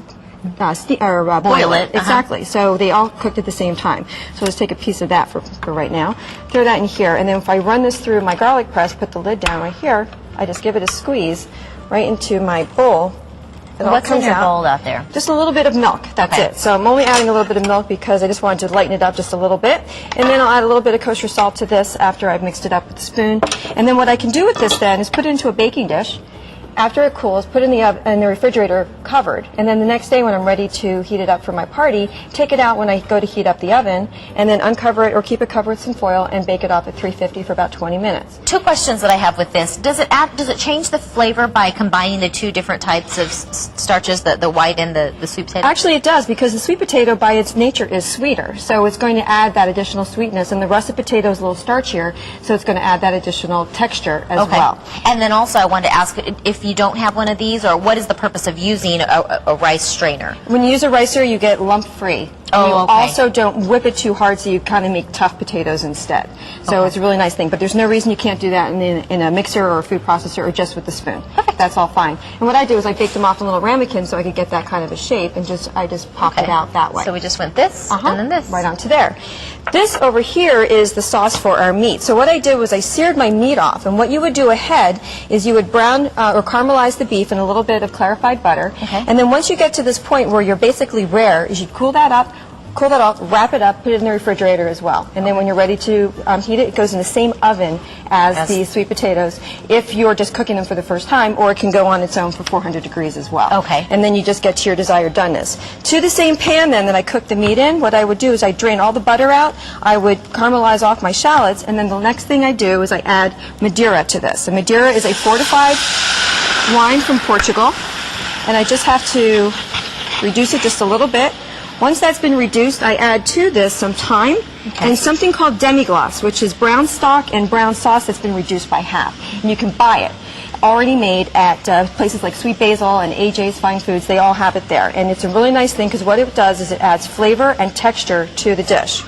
Speaker 2: it. Exactly. So they all cooked at the same time. So let's take a piece of that for right now. Throw that in here, and then if I run this through my garlic press, put the lid down right here, I just give it a squeeze right into my bowl.
Speaker 1: What's in your bowl out there?
Speaker 2: Just a little bit of milk. That's it. So I'm only adding a little bit of milk because I just wanted to lighten it up just a little bit. And then I'll add a little bit of kosher salt to this after I've mixed it up with a spoon. And then what I can do with this then is put it into a baking dish. After it cools, put it in the refrigerator covered. And then the next day when I'm ready to heat it up for my party, take it out when I go to heat up the oven, and then uncover it or keep it covered with some foil and bake it up at 350 for about 20 minutes.
Speaker 1: Two questions that I have with this. Does it change the flavor by combining the two different types of starches, the white and the sweet potato?
Speaker 2: Actually, it does, because the sweet potato by its nature is sweeter. So it's going to add that additional sweetness, and the russet potato is a little starchier, so it's going to add that additional texture as well.
Speaker 1: And then also I wanted to ask, if you don't have one of these, or what is the purpose of using a rice strainer?
Speaker 2: When you use a ricer, you get lump-free.
Speaker 1: Oh,
Speaker 2: you
Speaker 1: okay.
Speaker 2: also don't whip it too hard, so you kind of make tough potatoes instead. So it's a really nice thing. But there's no reason you can't do that in a mixer or a food processor or just with the spoon. Perfect. That's all fine. And what I do is I bake them off in little ramekins so I could get that kind of a shape, and I just pop it out that way.
Speaker 1: So we just went this and then this.
Speaker 2: Right onto there. This over here is the sauce for our meat. So what I did was I seared my meat off, and what you would do ahead is you would brown or caramelize the beef in a little bit of clarified butter. And then once you get to this point where you're basically rare, is you cool that off, wrap it up, put it in the refrigerator as well. And then when you're ready to heat it, it goes in the same oven as the sweet potatoes if you're just cooking them for the first time, or it can go on its own for 400 degrees as well. And then you just get to your desired doneness. To the same pan then that I cooked the meat in, what I would do is I drain all the butter out, I would caramelize off my shallots, and then the next thing I do is I add Madeira to this. And Madeira is a fortified wine from Portugal, and I just have to reduce it just a little bit. Once that's been reduced, I add to this some thyme and something called demi-glace, which is brown stock and brown sauce that's been reduced by half. And you can buy it already made at places like Sweet Basil and AJ's Fine Foods. They all have it there. And it's a really nice thing because what it does is it adds flavor and texture to the dish.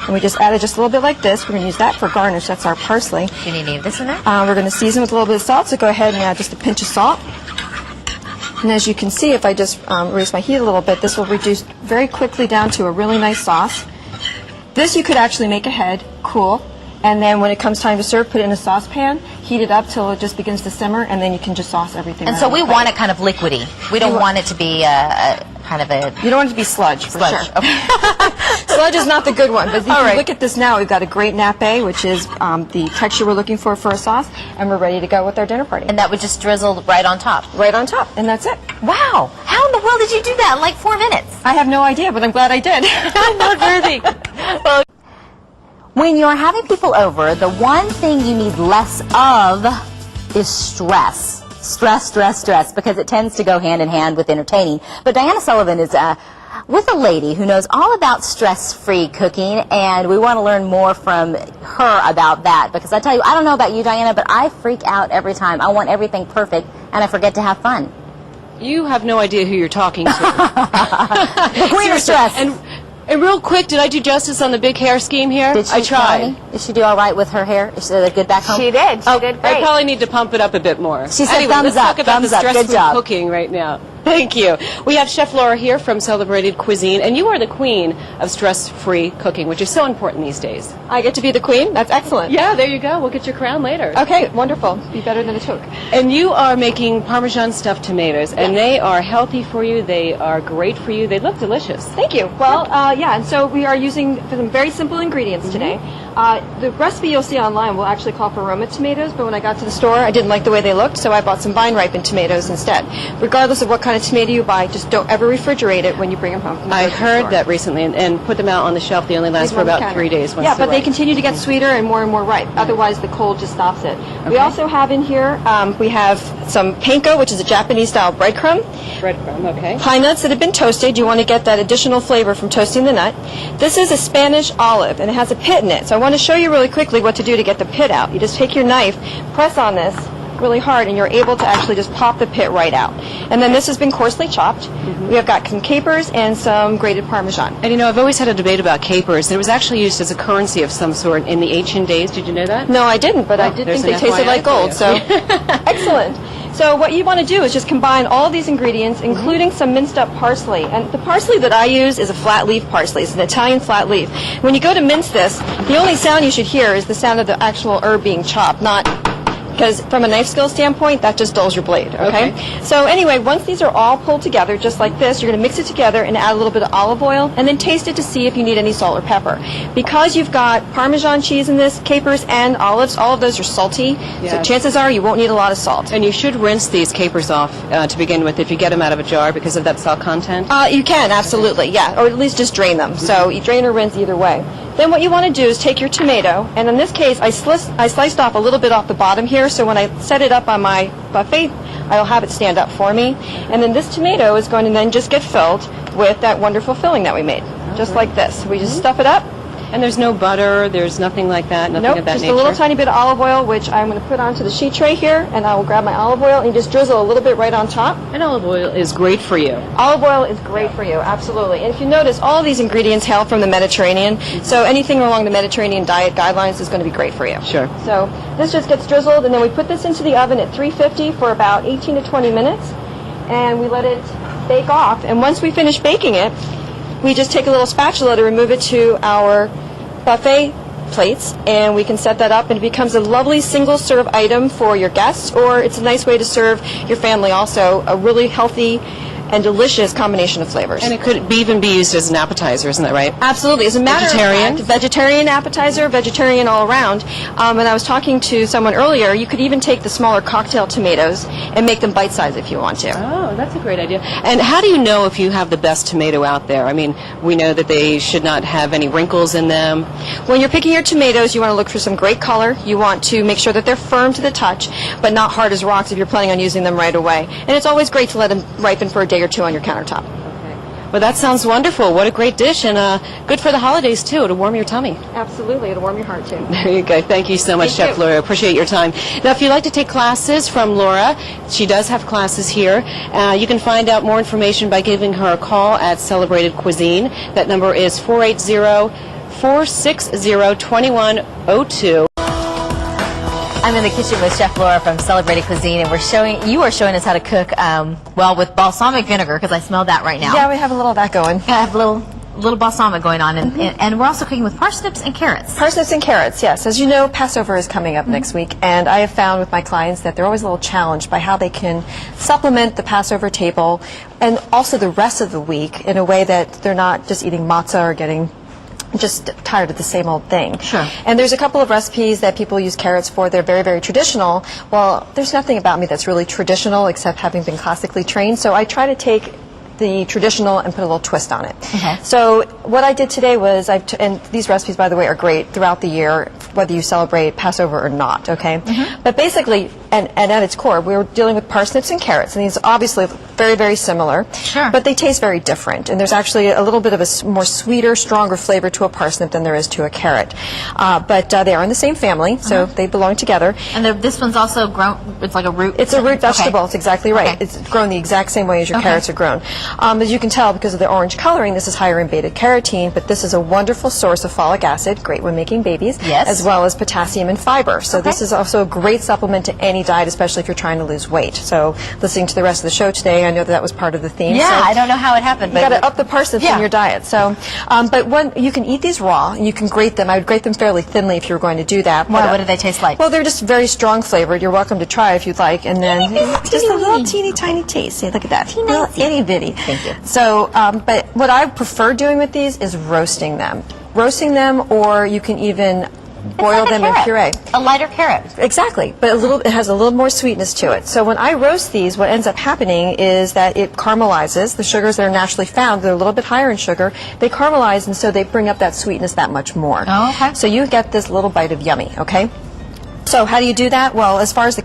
Speaker 2: And we just added just a little bit like this. We're going to use that for garnish. That's our parsley.
Speaker 1: Do you need any of this in there?
Speaker 2: We're going to season with a little bit of salt, so go ahead and add just a pinch of salt. And as you can see, if I just raise my heat a little bit, this will reduce very quickly down to a really nice sauce. This you could actually make ahead, cool, and then when it comes time to serve, put it in a saucepan, heat it up till it just begins to simmer, and then you can just sauce everything.
Speaker 1: And
Speaker 2: right
Speaker 1: so
Speaker 2: on
Speaker 1: we
Speaker 2: the plate.
Speaker 1: want it kind of liquidy. We don't want it to be kind of a...
Speaker 2: You don't want it to be sludge, for
Speaker 1: Sludge,
Speaker 2: sure.
Speaker 1: okay.
Speaker 2: Sludge is not the good one, but if you
Speaker 1: All right.
Speaker 2: look at this now, we've got a great nappe, which is the texture we're looking for a sauce, and we're ready to go with our dinner party.
Speaker 1: And that would just drizzle right on top.
Speaker 2: Right on top, and that's it.
Speaker 1: Wow. How in the world did you do that in like 4 minutes?
Speaker 2: I have no idea, but I'm glad I did.
Speaker 1: I'm not worthy. Well, when you're having people over, the one thing you need less of is stress. Stress, because it tends to go hand in hand with entertaining. But Diana Sullivan is with a lady who knows all about stress-free cooking, and we want to learn more from her about that. Because I tell you, I don't know about you, Diana, but I freak out every time. I want everything perfect, and I forget to have fun.
Speaker 5: You have no idea who you're talking to.
Speaker 1: The queen of stress.
Speaker 5: And real quick, did I do justice on the big hair scheme here?
Speaker 1: Did she,
Speaker 5: I tried.
Speaker 1: Melanie? Did she do all right with her hair? Is she good back home?
Speaker 4: She did. She did great.
Speaker 5: I probably need to pump it up a bit more.
Speaker 1: She said
Speaker 5: anyway,
Speaker 1: thumbs
Speaker 5: let's
Speaker 1: up,
Speaker 5: talk about
Speaker 1: thumbs
Speaker 5: the
Speaker 1: up. Good
Speaker 5: stress-free
Speaker 1: job.
Speaker 5: cooking right now. Thank you. We have Chef Laura here from Celebrated Cuisine, and you are the queen of stress-free cooking, which is so important these days.
Speaker 2: I get to be the queen? That's excellent.
Speaker 5: Yeah, there you go. We'll get your crown later.
Speaker 2: Okay, wonderful. Be better than a toque.
Speaker 5: And you are making Parmesan stuffed tomatoes, and they are healthy for you. They are great for you. They look delicious.
Speaker 2: Thank you. Well, yeah, and so we are using some very simple ingredients today. The recipe you'll see online will actually call for Roma tomatoes, but when I got to the store, I didn't like the way they looked, so I bought some vine-ripened tomatoes instead. Regardless of what kind of tomato you buy, just don't ever refrigerate it when you bring them home from the
Speaker 5: I
Speaker 2: grocery
Speaker 5: heard
Speaker 2: store.
Speaker 5: that recently, and put them out on the shelf. They only last
Speaker 2: Leave
Speaker 5: for
Speaker 2: them on the
Speaker 5: about
Speaker 2: counter.
Speaker 5: 3 days. Once
Speaker 2: Yeah, but
Speaker 5: they're
Speaker 2: they
Speaker 5: ripe.
Speaker 2: continue to get sweeter and more ripe. Otherwise, the cold just stops it. We also have in here, we have some panko, which is a Japanese-style breadcrumb.
Speaker 5: Breadcrumb, okay.
Speaker 2: Pine nuts that have been toasted. You want to get that additional flavor from toasting the nut. This is a Spanish olive, and it has a pit in it. So I want to show you really quickly what to do to get the pit out. You just take your knife, press on this really hard, and you're able to actually just pop the pit right out. And then this has been coarsely chopped. We have got some capers and some grated Parmesan.
Speaker 5: And you know, I've always had a debate about capers, and it was actually used as a currency of some sort in the ancient days. Did you know that?
Speaker 2: No, I didn't, but I did
Speaker 5: there's
Speaker 2: think they
Speaker 5: an
Speaker 2: tasted
Speaker 5: FYI
Speaker 2: like
Speaker 5: for
Speaker 2: gold.
Speaker 5: you.
Speaker 2: So excellent. So what you want to do is just combine all of these ingredients, including some minced up parsley. And the parsley that I use is a flat leaf parsley. It's an Italian flat leaf. When you go to mince this, the only sound you should hear is the sound of the actual herb being chopped, not... Because from a knife skill standpoint, that just dulls your blade, okay? So anyway, once these are all pulled together, just like this, you're going to mix it together and add a little bit of olive oil, and then taste it to see if you need any salt or pepper. Because you've got Parmesan cheese in this, capers and olives, all of those are salty, so
Speaker 5: Yes.
Speaker 2: chances are you won't need a lot of salt.
Speaker 5: And you should rinse these capers off to begin with if you get them out of a jar because of that salt content.
Speaker 2: You can, absolutely, yeah, or at least just drain them. So you drain or rinse either way. Then what you want to do is take your tomato, and in this case, I sliced off a little bit off the bottom here, so when I set it up on my buffet, I'll have it stand up for me. And then this tomato is going to then just get filled with that wonderful filling that we made, just like this. We just stuff it up.
Speaker 5: And there's no butter, there's nothing like that, nothing
Speaker 2: Nope,
Speaker 5: of that
Speaker 2: just
Speaker 5: nature.
Speaker 2: a little tiny bit of olive oil, which I'm going to put onto the sheet tray here, and I will grab my olive oil and just drizzle a little bit right on top.
Speaker 5: And olive oil is great for you.
Speaker 2: Olive oil is great for you, absolutely. And if you notice, all of these ingredients hail from the Mediterranean, so anything along the Mediterranean diet guidelines is going to be great for you.
Speaker 5: Sure.
Speaker 2: So this just gets drizzled, and then we put this into the oven at 350 for about 18 to 20 minutes, and we let it bake off. And once we finish baking it, we just take a little spatula to remove it to our buffet plates, and we can set that up, and it becomes a lovely single serve item for your guests, or it's a nice way to serve your family also, a really healthy and delicious combination of flavors.
Speaker 5: And it could even be used as an appetizer, isn't that right?
Speaker 2: Absolutely. As a matter
Speaker 5: Vegetarian?
Speaker 2: of fact, vegetarian appetizer, vegetarian all around. And I was talking to someone earlier, you could even take the smaller cocktail tomatoes and make them bite-sized if you want to.
Speaker 5: Oh, that's a great idea. And how do you know if you have the best tomato out there? I mean, we know that they should not have any wrinkles in them.
Speaker 2: When you're picking your tomatoes, you want to look for some great color. You want to make sure that they're firm to the touch, but not hard as rocks if you're planning on using them right away. And it's always great to let them ripen for a day or two on your countertop.
Speaker 5: Well, that sounds wonderful. What a great dish, and good for the holidays, too, to warm your tummy.
Speaker 2: Absolutely. It'll warm your heart, too.
Speaker 5: There you go. Thank you so much,
Speaker 2: Thank
Speaker 5: Chef
Speaker 2: you.
Speaker 5: Laura. Appreciate your time. Now, if you'd like to take classes from Laura, she does have classes here. You can find out more information by giving her a call at Celebrated Cuisine. That number is 480 844-660-2102.
Speaker 1: I'm in the kitchen with Chef Laura from Celebrated Cuisine, and you are showing us how to cook, well, with balsamic vinegar, because I smell that right now.
Speaker 2: Yeah, we have a little of that going.
Speaker 1: I have a little balsamic going on, and we're also cooking with parsnips and carrots.
Speaker 2: Parsnips and carrots, yes. As you know, Passover is coming up next week, and I have found with my clients that they're always a little challenged by how they can supplement the Passover table and also the rest of the week in a way that they're not just eating matzah or getting just tired of the same old thing.
Speaker 1: Sure.
Speaker 2: And there's a couple of recipes that people use carrots for. They're very, very traditional. Well, there's nothing about me that's really traditional except having been classically trained, so I try to take the traditional and put a little twist on it.
Speaker 1: Okay.
Speaker 2: So what I did today was, and these recipes, by the way, are great throughout the year, whether you celebrate Passover or not, okay? But basically, and at its core, we were dealing with parsnips and carrots, and these obviously very, very similar,
Speaker 1: Sure.
Speaker 2: but they taste very different. And there's actually a little bit of a more sweeter, stronger flavor to a parsnip than there is to a carrot. But they are in the same family, so they belong together.
Speaker 1: And this one's also grown, it's like a root.
Speaker 2: It's a root vegetable.
Speaker 1: Okay.
Speaker 2: It's exactly right.
Speaker 1: Okay.
Speaker 2: It's grown the exact same way as your carrots are grown. As you can tell, because of the orange coloring, this is higher in beta-carotene, but this is a wonderful source of folic acid, great when making babies,
Speaker 1: Yes.
Speaker 2: as well as potassium and fiber. So this is also a great supplement to any diet, especially if you're trying to lose weight. So listening to the rest of the show today, I know that was part of the theme.
Speaker 1: Yeah,
Speaker 2: so
Speaker 1: I don't know how it happened,
Speaker 2: you
Speaker 1: but
Speaker 2: got to up the parsnips in your diet. So, but you can eat these raw, and you can grate them. I would grate them fairly thinly if you were going to do that.
Speaker 1: Why?
Speaker 2: But,
Speaker 1: What do they taste like?
Speaker 2: well, they're just very strong flavored. You're welcome to try if you'd like. And then just a little teeny tiny taste. See, look at that. Little itty bitty.
Speaker 1: Thank you.
Speaker 2: So, but what I prefer doing with these is roasting them. Roasting them, or you can even boil them in puree.
Speaker 1: A lighter carrot.
Speaker 2: Exactly, but it has a little more sweetness to it. So when I roast these, what ends up happening is that it caramelizes. The sugars that are naturally found, they're a little bit higher in sugar. They caramelize, and so they bring up that sweetness that much more.
Speaker 1: Oh, okay.
Speaker 2: So you get this little bite of yummy, okay? So how do you do that? Well, as far as the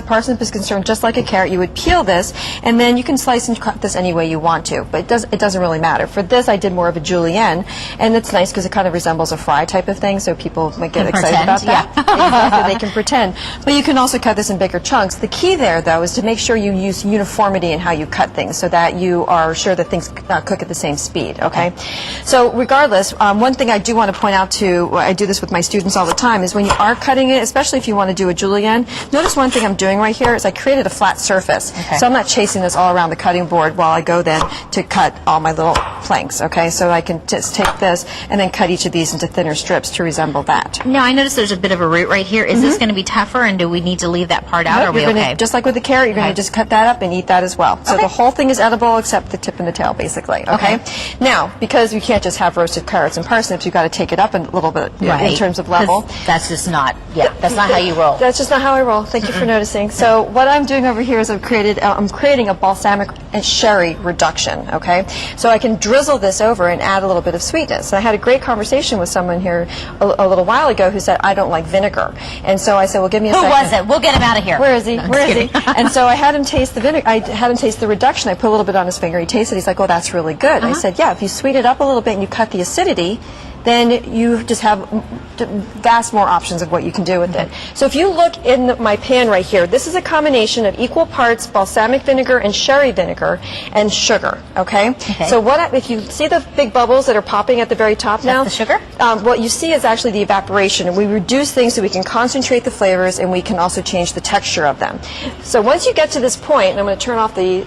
Speaker 2: parsnip is concerned, just like a carrot, you would peel this, and then you can slice and cut this any way you want to. But it doesn't really matter. For this, I did more of a julienne, and it's nice because it kind of resembles a fry type of thing, so people might get excited about that. Exactly, they can pretend. But you can also cut this in bigger chunks. The key there, though, is to make sure you use uniformity in how you cut things, so that you are sure that things cook at the same speed. Okay. So regardless, one thing I do want to point out to, I do this with my students all the time, is when you are cutting it, especially if you want to do a julienne, notice one thing I'm doing right here is I created a flat surface.
Speaker 1: Okay.
Speaker 2: So I'm not chasing this all around the cutting board while I go then to cut all my little planks, okay? So I can just take this and then cut each of these into thinner strips to resemble that.
Speaker 1: Now, I noticed there's a bit of a root right here. Is this going to be tougher, and do we need to leave that part out, or are we
Speaker 2: You're gonna,
Speaker 1: okay?
Speaker 2: just like with the carrot, you're going
Speaker 1: Okay.
Speaker 2: to just cut that up and eat that as well. So
Speaker 1: Okay.
Speaker 2: the whole thing is edible except the tip and the tail, basically, okay? Now, because you can't just have roasted carrots and parsnips, you've got to take it up a little bit in terms of level.
Speaker 1: 'Cause that's just not, that's not how you roll.
Speaker 2: That's just not how I roll. Thank you for noticing. So what I'm doing over here is I'm creating a balsamic and sherry reduction, okay? So I can drizzle this over and add a little bit of sweetness. And I had a great conversation with someone here a little while ago who said, I don't like vinegar. And so I said, well, give me a
Speaker 1: Who
Speaker 2: second.
Speaker 1: was it? We'll get him out of here.
Speaker 2: Where is he?
Speaker 1: No, I'm
Speaker 2: Where
Speaker 1: just
Speaker 2: is he?
Speaker 1: kidding.
Speaker 2: And so I had him taste the vinegar. I had him taste the reduction. I put a little bit on his finger. He tasted it. He's like, oh, that's really good. I said, yeah, if you sweeten it up a little bit and you cut the acidity, then you just have vast more options of what you can do with it. So if you look in my pan right here, this is a combination of equal parts balsamic vinegar and sherry vinegar and sugar, okay? So if you see the big bubbles that are popping at the very top now?
Speaker 1: the sugar?
Speaker 2: What you see is actually the evaporation, and we reduce things so we can concentrate the flavors, and we can also change the texture of them. So once you get to this point, and I'm going to turn off the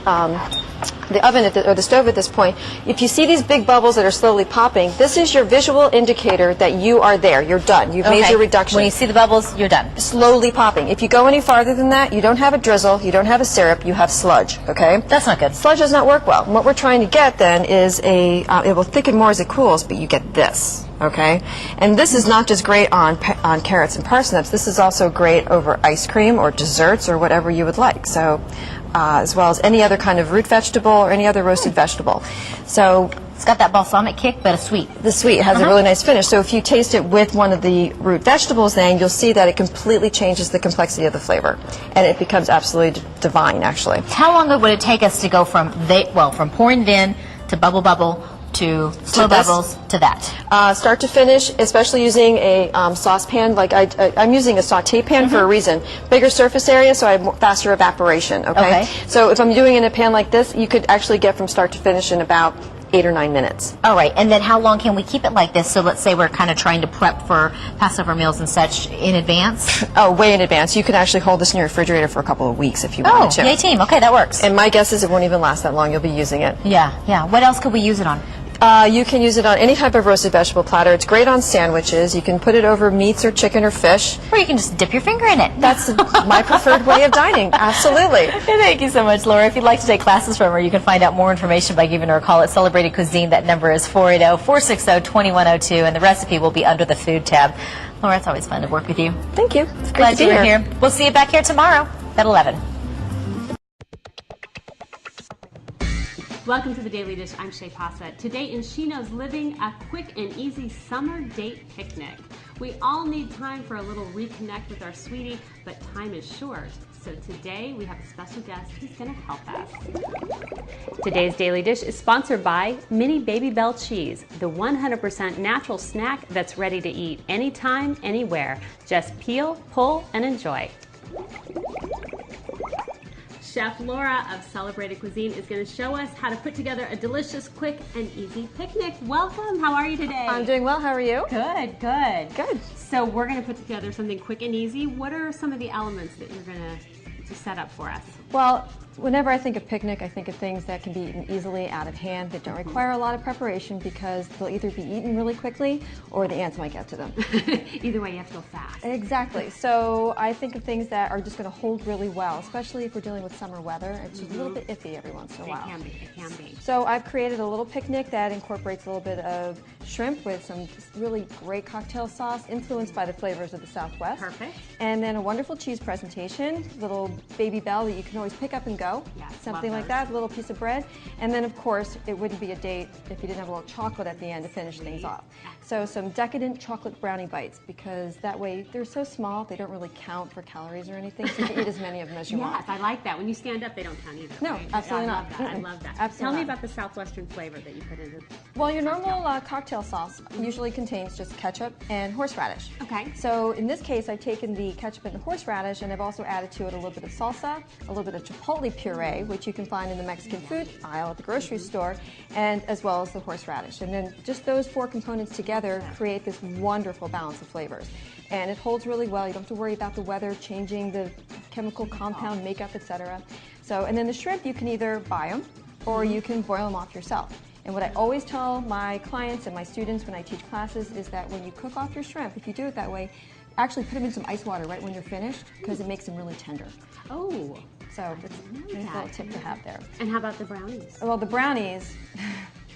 Speaker 2: oven or the stove at this point, if you see these big bubbles that are slowly popping, this is your visual indicator that you are there. You're done. You've made your reduction.
Speaker 1: When you see the bubbles, you're done.
Speaker 2: Slowly popping. If you go any farther than that, you don't have a drizzle, you don't have a syrup, you have sludge, okay?
Speaker 1: That's not good.
Speaker 2: Sludge does not work well. And what we're trying to get then is it will thicken more as it cools, but you get this. Okay, and this is not just great on carrots and parsnips. This is also great over ice cream or desserts or whatever you would like. So, as well as any other kind of root vegetable or any other roasted vegetable. So
Speaker 1: It's got that balsamic kick, but a sweet.
Speaker 2: the sweet has a really nice finish. So if you taste it with one of the root vegetables, then you'll see that it completely changes the complexity of the flavor, and it becomes absolutely divine, actually.
Speaker 1: How long would it take us to go from pouring it in to bubble to slow
Speaker 2: this?
Speaker 1: bubbles to that?
Speaker 2: Start to finish, especially using a saucepan. Like I'm using a saute pan for a reason. Bigger surface area, so I have faster evaporation. Okay.
Speaker 1: Okay.
Speaker 2: So if I'm doing it in a pan like this, you could actually get from start to finish in about 8 or 9 minutes.
Speaker 1: All right, and then how long can we keep it like this? So let's say we're kind of trying to prep for Passover meals and such in advance.
Speaker 2: Oh, way in advance. You can actually hold this in your refrigerator for a couple of weeks if you wanted to.
Speaker 1: Oh, yay team. Okay, that works.
Speaker 2: And my guess is it won't even last that long. You'll be using it.
Speaker 1: Yeah. What else could we use it on?
Speaker 2: You can use it on any type of roasted vegetable platter. It's great on sandwiches. You can put it over meats or chicken or fish.
Speaker 1: Or you can just dip your finger in it.
Speaker 2: That's my preferred way of dining. Absolutely.
Speaker 1: Thank you so much, Laura. If you'd like to take classes from her, you can find out more information by giving her a call at Celebrated Cuisine. That number is 480-460-2102, and the recipe will be under the food tab. Laura, it's always fun to work with you.
Speaker 2: Thank you. It's great
Speaker 1: Glad
Speaker 2: to
Speaker 1: you
Speaker 2: be
Speaker 1: were here. We'll see you back here tomorrow at 11.
Speaker 6: Welcome to the Daily Dish. I'm Shea Pasa. Today in She Knows Living, a quick and easy summer date picnic. We all need time for a little reconnect with our sweetie, but time is short. So today we have a special guest who's going to help us. Today's Daily Dish is sponsored by Mini Baby Bell Cheese, the 100% natural snack that's ready to eat anytime, anywhere. Just peel, pull, and enjoy. Chef Laura of Celebrated Cuisine is going to show us how to put together a delicious, quick, and easy picnic. Welcome. How are you today?
Speaker 2: I'm doing well. How are you?
Speaker 6: Good.
Speaker 2: Good.
Speaker 6: So we're going to put together something quick and easy. What are some of the elements that you're going to set up for us?
Speaker 2: Well, whenever I think of picnic, I think of things that can be eaten easily, out of hand, that don't require a lot of preparation because they'll either be eaten really quickly or the ants might get to them.
Speaker 6: Either way, you have to go fast.
Speaker 2: Exactly. So I think of things that are just going to hold really well, especially if we're dealing with summer weather. It's just a little bit iffy every once in a while.
Speaker 6: It can be.
Speaker 2: So I've created a little picnic that incorporates a little bit of shrimp with some just really great cocktail sauce influenced by the flavors of the Southwest.
Speaker 6: Perfect.
Speaker 2: And then a wonderful cheese presentation, little Baby Bell that you can always pick up and go.
Speaker 6: Yes,
Speaker 2: Something
Speaker 6: love
Speaker 2: like that, a little piece of bread. And then, of course, it wouldn't be a date if you didn't have a little chocolate at the end to finish things off. So some decadent chocolate brownie bites, because that way they're so small, they don't really count for calories or anything, so you can eat as many of them as you want.
Speaker 6: Yes, I like that. When you stand up, they don't count either.
Speaker 2: No,
Speaker 6: right?
Speaker 2: absolutely
Speaker 6: I
Speaker 2: not.
Speaker 6: love that. I love that.
Speaker 2: Absolutely
Speaker 6: Tell me
Speaker 2: not.
Speaker 6: about the Southwestern flavor that you put into.
Speaker 2: Well, your normal cocktail sauce usually contains just ketchup and horseradish.
Speaker 6: Okay.
Speaker 2: So in this case, I've taken the ketchup and the horseradish, and I've also added to it a little bit of salsa, a little bit of chipotle puree, which you can find in the Mexican food aisle at the grocery store, and as well as the horseradish. And then just those four components together create this wonderful balance of flavors. And it holds really well. You don't have to worry about the weather changing the chemical compound makeup, etc. So, and then the shrimp, you can either buy them or you can boil them off yourself. And what I always tell my clients and my students when I teach classes is that when you cook off your shrimp, if you do it that way, actually put them in some ice water right when they're finished, because it makes them really tender.
Speaker 6: Oh.
Speaker 2: So it's a little tip to have there.
Speaker 6: And how about the brownies?
Speaker 2: Well, the brownies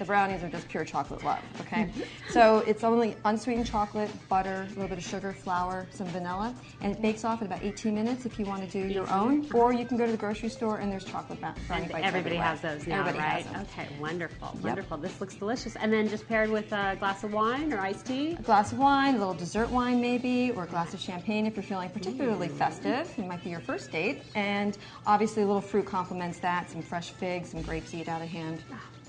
Speaker 2: are just pure chocolate love, okay? So it's only unsweetened chocolate, butter, a little bit of sugar, flour, some vanilla, and it bakes off in about 18 minutes if you want to do your own. Or you can go to the grocery store and there's chocolate brownie bites
Speaker 6: Everybody
Speaker 2: everywhere.
Speaker 6: has those now,
Speaker 2: Everybody
Speaker 6: right?
Speaker 2: has them.
Speaker 6: Okay, wonderful, wonderful. This looks delicious. And then just paired with a glass of wine or iced tea?
Speaker 2: A glass of wine, a little dessert wine maybe, or a glass of champagne if you're feeling particularly festive. It might be your first date. And obviously a little fruit complements that, some fresh figs, some grapes eat out of hand.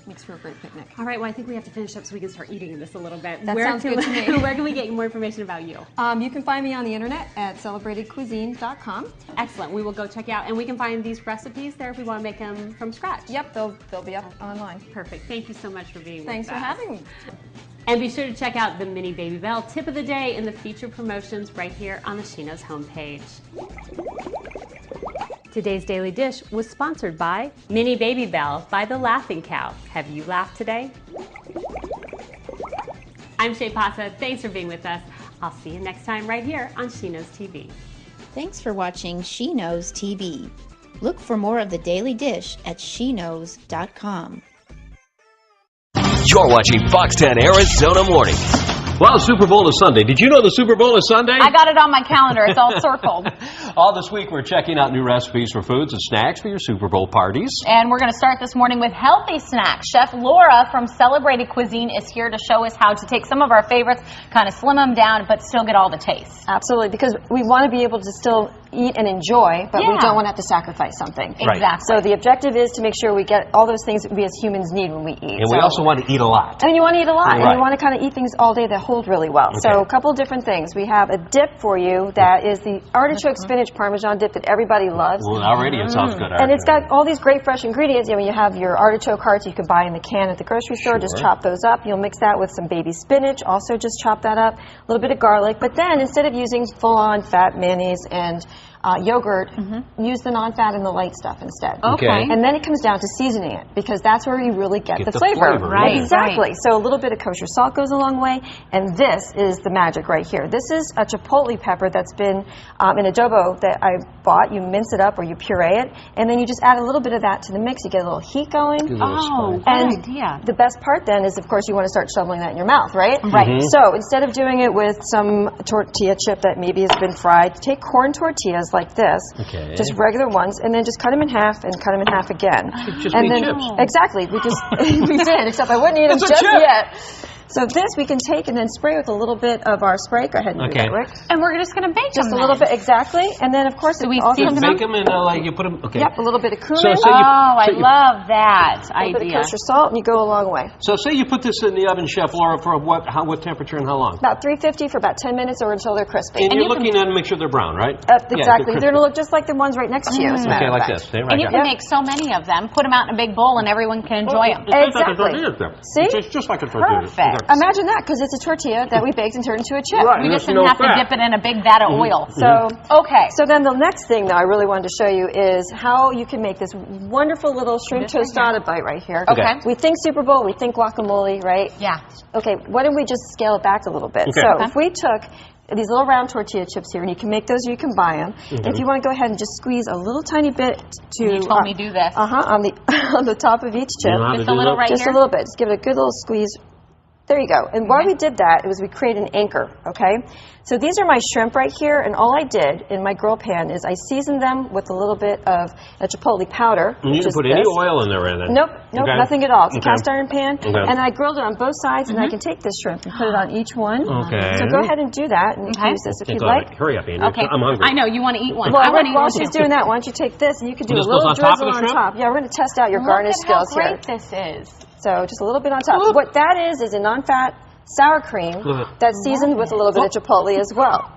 Speaker 2: Makes for a great picnic.
Speaker 6: All right, well, I think we have to finish up so we can start eating this a little bit.
Speaker 2: That sounds good to me.
Speaker 6: Where can we get more information about you?
Speaker 2: You can find me on the internet at celebratedcuisine.com.
Speaker 6: Excellent. We will go check out, and we can find these recipes there if we want to make them from scratch.
Speaker 2: Yep, they'll be up online.
Speaker 6: Perfect. Thank you so much for being
Speaker 2: Thanks
Speaker 6: with
Speaker 2: for
Speaker 6: us.
Speaker 2: having me.
Speaker 6: And be sure to check out the Mini Baby Bell tip of the day in the feature promotions right here on the She Knows homepage. Today's Daily Dish was sponsored by Mini Baby Bell by The Laughing Cow. Have you laughed today? I'm Shea Pasa. Thanks for being with us. I'll see you next time right here on She Knows TV.
Speaker 7: Thanks for watching She Knows TV. Look for more of the Daily Dish at sheknows.com.
Speaker 8: You're watching Fox 10 Arizona Mornings.
Speaker 9: Well, Super Bowl is Sunday. Did you know the Super Bowl is Sunday?
Speaker 4: I got it on my calendar. It's all circled.
Speaker 9: All this week, we're checking out new recipes for foods and snacks for your Super Bowl parties.
Speaker 4: And we're going to start this morning with healthy snacks. Chef Laura from Celebrated Cuisine is here to show us how to take some of our favorites, kind of slim them down, but still get all the taste.
Speaker 2: Absolutely, because we want to be able to still eat and enjoy, but we
Speaker 4: Yeah.
Speaker 2: don't want to have to sacrifice something.
Speaker 9: Right.
Speaker 4: Exactly.
Speaker 2: So the objective is to make sure we get all those things that we as humans need when we eat.
Speaker 9: And we also want to eat a lot.
Speaker 2: And you want to eat a lot, and
Speaker 9: Right.
Speaker 2: you want to kind of eat things all day that hold really well. So
Speaker 9: Okay.
Speaker 2: a couple of different things. We have a dip for you that is the artichoke spinach Parmesan dip that everybody loves.
Speaker 9: Well, already it sounds good.
Speaker 2: And it's got all these great fresh ingredients. You know, you have your artichoke hearts you can buy in the can at the grocery store. Just
Speaker 9: Sure.
Speaker 2: chop those up. You'll mix that with some baby spinach. Also just chop that up. A little bit of garlic. But then instead of using full-on fat mayonnaise and yogurt, use the non-fat and the light stuff instead.
Speaker 9: Okay.
Speaker 2: And then it comes down to seasoning it, because that's where you really get the flavor.
Speaker 9: right.
Speaker 2: Exactly. So a little bit of kosher salt goes a long way, and this is the magic right here. This is a chipotle pepper that's been in adobo that I bought. You mince it up or you puree it, and then you just add a little bit of that to the mix. You get a little heat going.
Speaker 4: Oh, good
Speaker 2: And
Speaker 4: idea.
Speaker 2: the best part then is, of course, you want to start shoveling that in your mouth, right?
Speaker 4: Right.
Speaker 2: So instead of doing it with some tortilla chip that maybe has been fried, take corn tortillas like this,
Speaker 9: Okay.
Speaker 2: just regular ones, and then just cut them in half and cut them in half again.
Speaker 9: just
Speaker 2: and
Speaker 9: made
Speaker 2: then
Speaker 9: chips.
Speaker 2: exactly, we just we did, except I wouldn't eat them
Speaker 9: It's a
Speaker 2: just
Speaker 9: chip.
Speaker 2: yet. So this we can take and then spray with a little bit of our spray. Go ahead and do
Speaker 9: Okay.
Speaker 2: that, Rick.
Speaker 4: And we're just going to bake
Speaker 2: Just
Speaker 4: them
Speaker 2: a little
Speaker 4: then.
Speaker 2: bit, exactly. And then, of course,
Speaker 4: Do we
Speaker 2: it all
Speaker 4: season
Speaker 2: comes
Speaker 9: You bake them and like you put them. Okay.
Speaker 2: Yep, a little bit of cumin,
Speaker 9: So
Speaker 2: a
Speaker 9: you-
Speaker 4: I
Speaker 9: so you-
Speaker 4: love that
Speaker 2: little bit of
Speaker 4: idea.
Speaker 2: kosher salt, and you go a long way.
Speaker 9: So say you put this in the oven, Chef Laura, for what temperature and how long?
Speaker 2: About 350 for about 10 minutes or until they're crispy.
Speaker 9: And you're
Speaker 4: you can-
Speaker 9: looking at them to make sure they're brown, right?
Speaker 2: Exactly.
Speaker 9: Yeah,
Speaker 2: They're going to look just like the ones right next to you, as a matter
Speaker 9: Okay,
Speaker 2: of
Speaker 9: like
Speaker 2: fact.
Speaker 9: this. Right
Speaker 4: And you
Speaker 9: here.
Speaker 4: can make so many of them, put them out in a big bowl, and everyone can enjoy them.
Speaker 2: Exactly. See?
Speaker 9: It's just like a tortilla.
Speaker 4: Perfect.
Speaker 2: Imagine that, because it's a tortilla that we baked and turned into a chip.
Speaker 9: Right.
Speaker 4: We just
Speaker 9: There's
Speaker 4: didn't
Speaker 9: no
Speaker 4: have to
Speaker 9: fat.
Speaker 4: dip it in a big vat of oil.
Speaker 2: So,
Speaker 4: Okay.
Speaker 2: so then the next thing that I really wanted to show you is how you can make this wonderful little shrimp tostada bite right here.
Speaker 4: Okay.
Speaker 2: We think Super Bowl, we think guacamole, right?
Speaker 4: Yeah.
Speaker 2: Okay, why don't we just scale it back a little bit?
Speaker 9: Okay.
Speaker 2: So
Speaker 9: Okay.
Speaker 2: if we took these little round tortilla chips here, and you can make those or you can buy them. If you want to go ahead and just squeeze a little tiny bit to...
Speaker 4: You told me do this.
Speaker 2: On the on the top of each chip.
Speaker 9: You know how to
Speaker 4: Just
Speaker 9: do
Speaker 4: a little
Speaker 9: that?
Speaker 4: right
Speaker 2: Just
Speaker 4: here.
Speaker 2: a little bit. Just give it a good little squeeze. There you go. And why we did that was we created an anchor, okay? So these are my shrimp right here, and all I did in my grill pan is I seasoned them with a little bit of a chipotle powder.
Speaker 9: And you
Speaker 2: which
Speaker 9: didn't
Speaker 2: is
Speaker 9: put any
Speaker 2: this.
Speaker 9: oil in there, or anything?
Speaker 2: Nope,
Speaker 9: Okay.
Speaker 2: nothing at all. It's a
Speaker 9: Okay.
Speaker 2: cast iron pan,
Speaker 9: Okay.
Speaker 2: and I grilled it on both sides, and I can take this shrimp and put it on each one.
Speaker 9: Okay.
Speaker 2: So go ahead and do that, and
Speaker 4: Okay.
Speaker 2: use this if
Speaker 9: Okay,
Speaker 2: you'd
Speaker 9: go
Speaker 2: like.
Speaker 9: ahead. Hurry up, Andy.
Speaker 4: Okay.
Speaker 9: I'm hungry.
Speaker 4: I know, you want to eat one.
Speaker 2: Well,
Speaker 4: I want to eat
Speaker 2: while
Speaker 4: one
Speaker 2: she's
Speaker 4: too.
Speaker 2: doing that, why don't you take this, and you can do
Speaker 9: And
Speaker 2: a
Speaker 9: this goes
Speaker 2: little
Speaker 9: on top of
Speaker 2: drizzle
Speaker 9: the
Speaker 2: on
Speaker 9: shrimp?
Speaker 2: top. Yeah, we're going to test out your garnish
Speaker 4: Look at how
Speaker 2: skills here.
Speaker 4: great this is.
Speaker 2: So just a little bit on top. What that is a non-fat sour cream that's seasoned with a little bit of chipotle as well.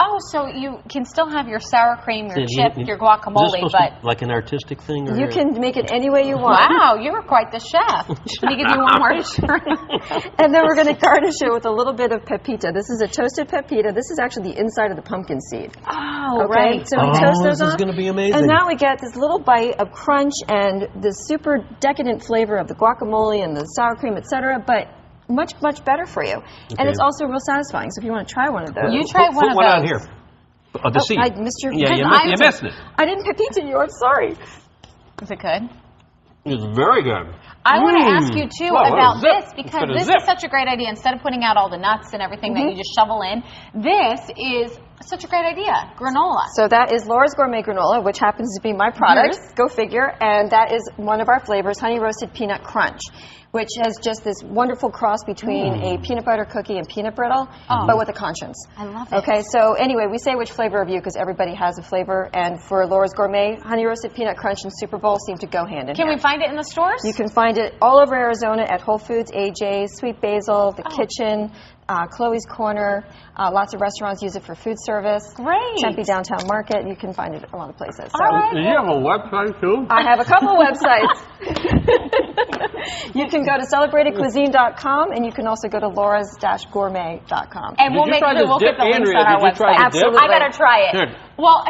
Speaker 4: Oh, so you can still have your sour cream, your
Speaker 9: Is
Speaker 4: chip,
Speaker 9: this
Speaker 4: your guacamole,
Speaker 9: supposed
Speaker 4: but...
Speaker 9: to be like an artistic thing? Or
Speaker 2: You can make it any way you want.
Speaker 4: Wow, you were quite the chef. Let me give you one more drink.
Speaker 2: And then we're going to garnish it with a little bit of pepita. This is a toasted pepita. This is actually the inside of the pumpkin seed.
Speaker 4: Oh,
Speaker 2: Okay,
Speaker 4: right.
Speaker 2: so we toast those
Speaker 9: this is
Speaker 2: off.
Speaker 9: going to be amazing.
Speaker 2: And now we get this little bite of crunch and the super decadent flavor of the guacamole and the sour cream, etc. But much, much better for you. And
Speaker 9: Okay.
Speaker 2: it's also real satisfying. So if you want to try one of those.
Speaker 4: You try
Speaker 9: Put
Speaker 4: one of
Speaker 9: one
Speaker 4: those.
Speaker 9: on here. Oh, the seed.
Speaker 2: I missed your...
Speaker 9: Yeah,
Speaker 2: because
Speaker 9: you missed it.
Speaker 2: I didn't pepita you. I'm sorry.
Speaker 4: Is it good?
Speaker 9: It's very good.
Speaker 4: I want to ask you too
Speaker 9: Wow,
Speaker 4: about
Speaker 9: zip.
Speaker 4: this,
Speaker 9: It's
Speaker 4: because
Speaker 9: got a
Speaker 4: this
Speaker 9: zip.
Speaker 4: is such a great idea. Instead of putting out all the nuts and everything that you just shovel in, this is such a great idea. Granola.
Speaker 2: So that is Laura's Gourmet Granola, which happens to be my product.
Speaker 4: Yours?
Speaker 2: Go figure. And that is one of our flavors, Honey Roasted Peanut Crunch, which has just this wonderful cross between a peanut butter cookie and peanut brittle, but with a conscience.
Speaker 4: I love it.
Speaker 2: Okay, so anyway, we say which flavor of you because everybody has a flavor. And for Laura's Gourmet, Honey Roasted Peanut Crunch and Super Bowl seem to go hand in
Speaker 4: Can we
Speaker 2: hand.
Speaker 4: find it in the stores?
Speaker 2: You can find it all over Arizona at Whole Foods, AJ's, Sweet Basil, The Kitchen, Chloe's Corner. Lots of restaurants use it for food service.
Speaker 4: Great.
Speaker 2: Tempe Downtown Market. You can find it a lot of places. So
Speaker 4: All right.
Speaker 9: Do you have a website, too?
Speaker 2: I have a couple websites. You can go to celebratedcuisine.com, and you can also go to laura's-gourmet.com.
Speaker 4: And we'll
Speaker 9: Did you
Speaker 4: make
Speaker 9: try
Speaker 4: sure
Speaker 9: this
Speaker 4: we'll
Speaker 9: dip,
Speaker 4: get the links
Speaker 9: Andrea?
Speaker 4: on our
Speaker 9: Did you try
Speaker 4: website.
Speaker 9: the dip?
Speaker 2: Absolutely.
Speaker 4: I gotta try it.
Speaker 9: Good.
Speaker 4: Well,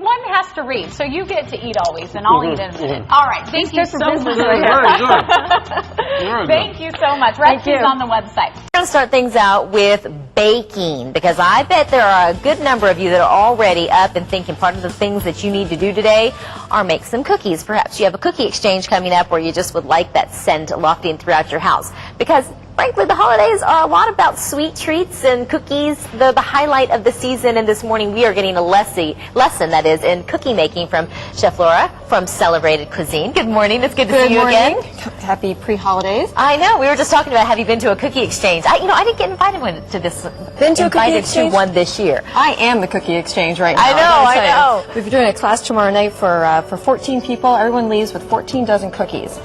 Speaker 4: one has to read, so you get to eat always, and I'll eat in a minute. All right, thank you so much.
Speaker 9: Very good. Very good.
Speaker 4: Thank you so much.
Speaker 2: Thank
Speaker 4: Recipes
Speaker 2: you.
Speaker 4: on the website.
Speaker 1: We're going to start things out with baking, because I bet there are a good number of you that are already up and thinking part of the things that you need to do today are make some cookies. Perhaps you have a cookie exchange coming up where you just would like that scent wafting throughout your house. Because frankly, the holidays are a lot about sweet treats and cookies. The highlight of the season, and this morning we are getting a lesson, that is, in cookie making from Chef Laura from Celebrated Cuisine. Good morning. It's good to see you again.
Speaker 2: Happy pre-holidays.
Speaker 1: I know. We were just talking about, have you been to a cookie exchange? I didn't get invited to this.
Speaker 2: Been to a cookie exchange?
Speaker 1: To one this year.
Speaker 2: I am the cookie exchange right now.
Speaker 1: I know.
Speaker 2: We've been doing a class tomorrow night for 14 people. Everyone leaves with 14 dozen cookies.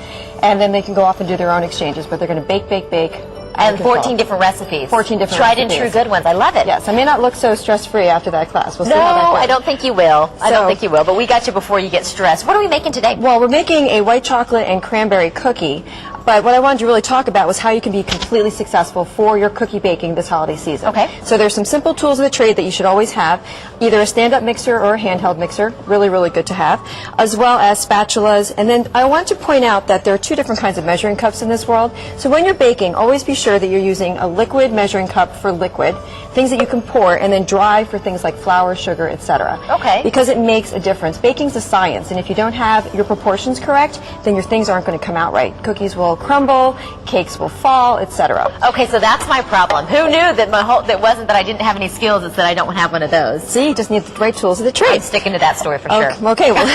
Speaker 2: And then they can go off and do their own exchanges, but they're going to bake.
Speaker 1: And 14 different recipes.
Speaker 2: 14 different
Speaker 1: Tried
Speaker 2: recipes.
Speaker 1: and true good ones. I love it.
Speaker 2: Yes, I may not look so stress-free after that class. We'll see how that goes.
Speaker 1: I don't think you will. I don't think you will, but we got you before you get stressed. What are we making today?
Speaker 2: Well, we're making a white chocolate and cranberry cookie. But what I wanted to really talk about was how you can be completely successful for your cookie baking this holiday season.
Speaker 1: Okay.
Speaker 2: So there's some simple tools of the trade that you should always have, either a stand-up mixer or a handheld mixer, really, really good to have, as well as spatulas. And then I want to point out that there are two different kinds of measuring cups in this world. So when you're baking, always be sure that you're using a liquid measuring cup for liquid, things that you can pour, and then dry for things like flour, sugar, etc.
Speaker 1: Okay.
Speaker 2: Because it makes a difference. Baking's a science, and if you don't have your proportions correct, then your things aren't going to come out right. Cookies will crumble, cakes will fall, etc.
Speaker 1: Okay, so that's my problem. Who knew that that wasn't that I didn't have any skills, it's that I don't have one of those.
Speaker 2: See, you just need the right tools of the trade.
Speaker 1: I'm sticking to that story for sure.
Speaker 2: Okay, well,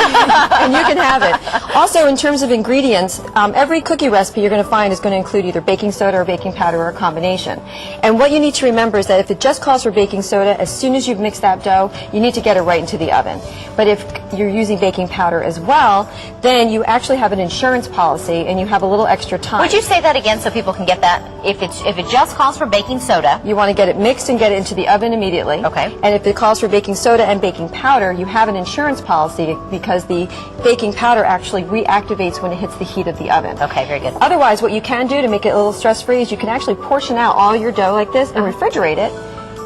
Speaker 2: and you can have it. Also, in terms of ingredients, every cookie recipe you're going to find is going to include either baking soda or baking powder or a combination. And what you need to remember is that if it just calls for baking soda, as soon as you've mixed that dough, you need to get it right into the oven. But if you're using baking powder as well, then you actually have an insurance policy and you have a little extra time.
Speaker 1: Would you say that again so people can get that? If it just calls for baking soda,
Speaker 2: you want to get it mixed and get it into the oven immediately.
Speaker 1: Okay.
Speaker 2: And if it calls for baking soda and baking powder, you have an insurance policy because the baking powder actually reactivates when it hits the heat of the oven.
Speaker 1: Okay, very good.
Speaker 2: Otherwise, what you can do to make it a little stress-free is you can actually portion out all your dough like this and refrigerate it,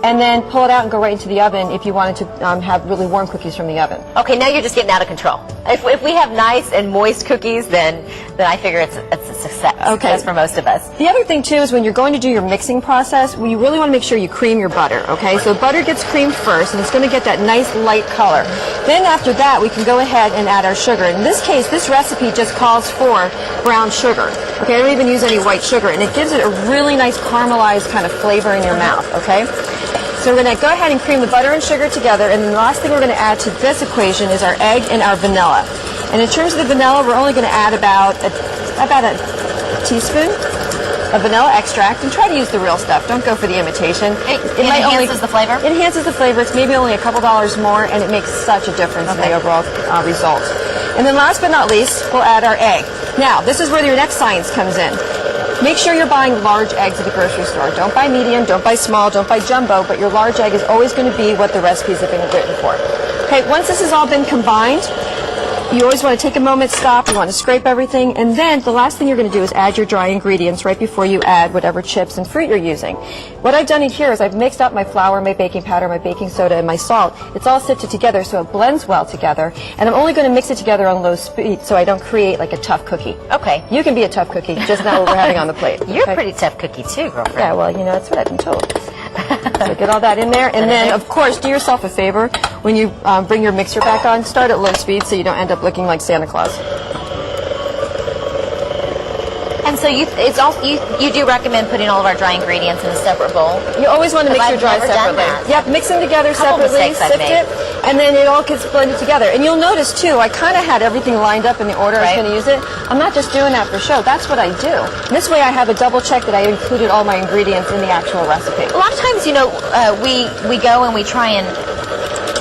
Speaker 2: and then pull it out and go right into the oven if you wanted to have really warm cookies from the oven.
Speaker 1: Okay, now you're just getting out of control. If we have nice and moist cookies, then I figure it's a success.
Speaker 2: Okay.
Speaker 1: That's for most of us.
Speaker 2: The other thing too is when you're going to do your mixing process, you really want to make sure you cream your butter, okay? So butter gets creamed first, and it's going to get that nice light color. Then after that, we can go ahead and add our sugar. In this case, this recipe just calls for brown sugar. Okay, I don't even use any white sugar, and it gives it a really nice caramelized kind of flavor in your mouth, okay? So we're going to go ahead and cream the butter and sugar together, and then the last thing we're going to add to this equation is our egg and our vanilla. And in terms of the vanilla, we're only going to add about a teaspoon of vanilla extract, and try to use the real stuff. Don't go for the imitation.
Speaker 1: It enhances the flavor?
Speaker 2: It enhances the flavor. It's maybe only a couple dollars more, and it makes such a difference in the overall result. And then last but not least, we'll add our egg. Now, this is where your next science comes in. Make sure you're buying large eggs at the grocery store. Don't buy medium, don't buy small, don't buy jumbo, but your large egg is always going to be what the recipes have been written for. Okay, once this has all been combined, you always want to take a moment, stop, you want to scrape everything, and then the last thing you're going to do is add your dry ingredients right before you add whatever chips and fruit you're using. What I've done in here is I've mixed up my flour, my baking powder, my baking soda, and my salt. It's all sifted together so it blends well together, and I'm only going to mix it together on low speed so I don't create like a tough cookie.
Speaker 1: Okay.
Speaker 2: You can be a tough cookie, just not what we're having on the plate.
Speaker 1: You're a pretty tough cookie too, girlfriend.
Speaker 2: Yeah, well, that's what I've been told. So get all that in there, and then, of course, do yourself a favor. When you bring your mixer back on, start at low speed so you don't end up looking like Santa Claus.
Speaker 1: And so you do recommend putting all of our dry ingredients in a separate bowl?
Speaker 2: You always want to mix your dry
Speaker 1: I've never done
Speaker 2: separately.
Speaker 1: that.
Speaker 2: Yep, mix them together
Speaker 1: Couple
Speaker 2: separately,
Speaker 1: mistakes I've
Speaker 2: sift
Speaker 1: made.
Speaker 2: it, and then it all gets blended together. And you'll notice, too, I kind of had everything lined up in the order I was going to use it. I'm not just doing that for show. That's what I do. And this way I have a double check that I included all my ingredients in the actual recipe.
Speaker 1: A lot of times, we go and we try and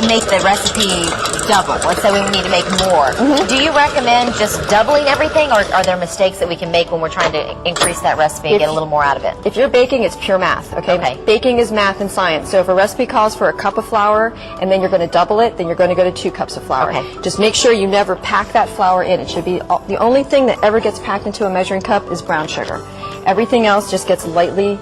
Speaker 1: make the recipe double. Let's say we need to make more. Do you recommend just doubling everything, or are there mistakes that we can make when we're trying to increase that recipe and get a little more out of it?
Speaker 2: If you're baking, it's pure math, okay? Baking is math and science. So if a recipe calls for a cup of flour and then you're going to double it, then you're going to go to 2 cups of flour.
Speaker 1: Okay.
Speaker 2: Just make sure you never pack that flour in. It should be the only thing that ever gets packed into a measuring cup is brown sugar. Everything else just gets lightly.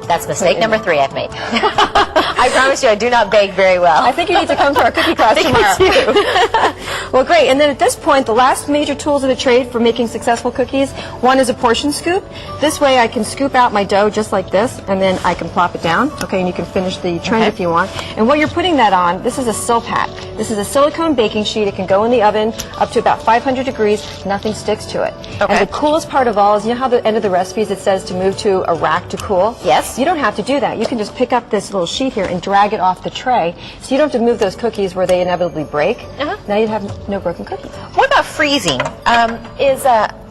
Speaker 1: That's mistake number 3 I've made.
Speaker 2: I
Speaker 1: I promise you, I do not bake very well.
Speaker 2: I think you need to come to our cookie class tomorrow. Well, great. And then at this point, the last major tools of the trade for making successful cookies, one is a portion scoop. This way I can scoop out my dough just like this, and then I can plop it down. Okay, and you can finish the trend if you want. And what you're putting that on, this is a Silpat. This is a silicone baking sheet. It can go in the oven up to about 500 degrees. Nothing sticks to it.
Speaker 1: Okay.
Speaker 2: And the coolest part of all is, you know how the end of the recipes it says to move to a rack to cool?
Speaker 1: Yes.
Speaker 2: You don't have to do that. You can just pick up this little sheet here and drag it off the tray, so you don't have to move those cookies where they inevitably break. Now you have no broken cookies.
Speaker 1: What about freezing?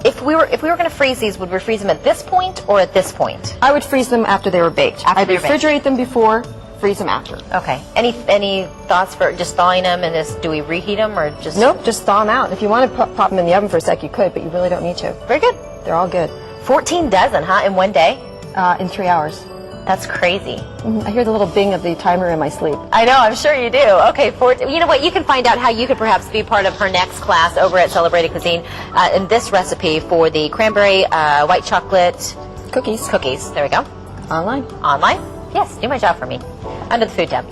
Speaker 1: If we were going to freeze these, would we freeze them at this point or at this point?
Speaker 2: I would freeze them after they were baked.
Speaker 1: After
Speaker 2: I'd
Speaker 1: they were baked.
Speaker 2: refrigerate them before, freeze them after.
Speaker 1: Okay. Any thoughts for just thawing them, and do we reheat them or just?
Speaker 2: Nope, just thaw them out. If you want to pop them in the oven for a sec, you could, but you really don't need to.
Speaker 1: Very good.
Speaker 2: They're all good.
Speaker 1: 14 dozen, huh? In one day?
Speaker 2: In 3 hours.
Speaker 1: That's crazy.
Speaker 2: I hear the little bing of the timer in my sleep.
Speaker 1: I know, I'm sure you do. Okay, you know what? You can find out how you could perhaps be part of her next class over at Celebrated Cuisine in this recipe for the cranberry white chocolate
Speaker 2: Cookies.
Speaker 1: Cookies. There we go.
Speaker 2: Online.
Speaker 1: Online? Yes, do my job for me. Under the food tab.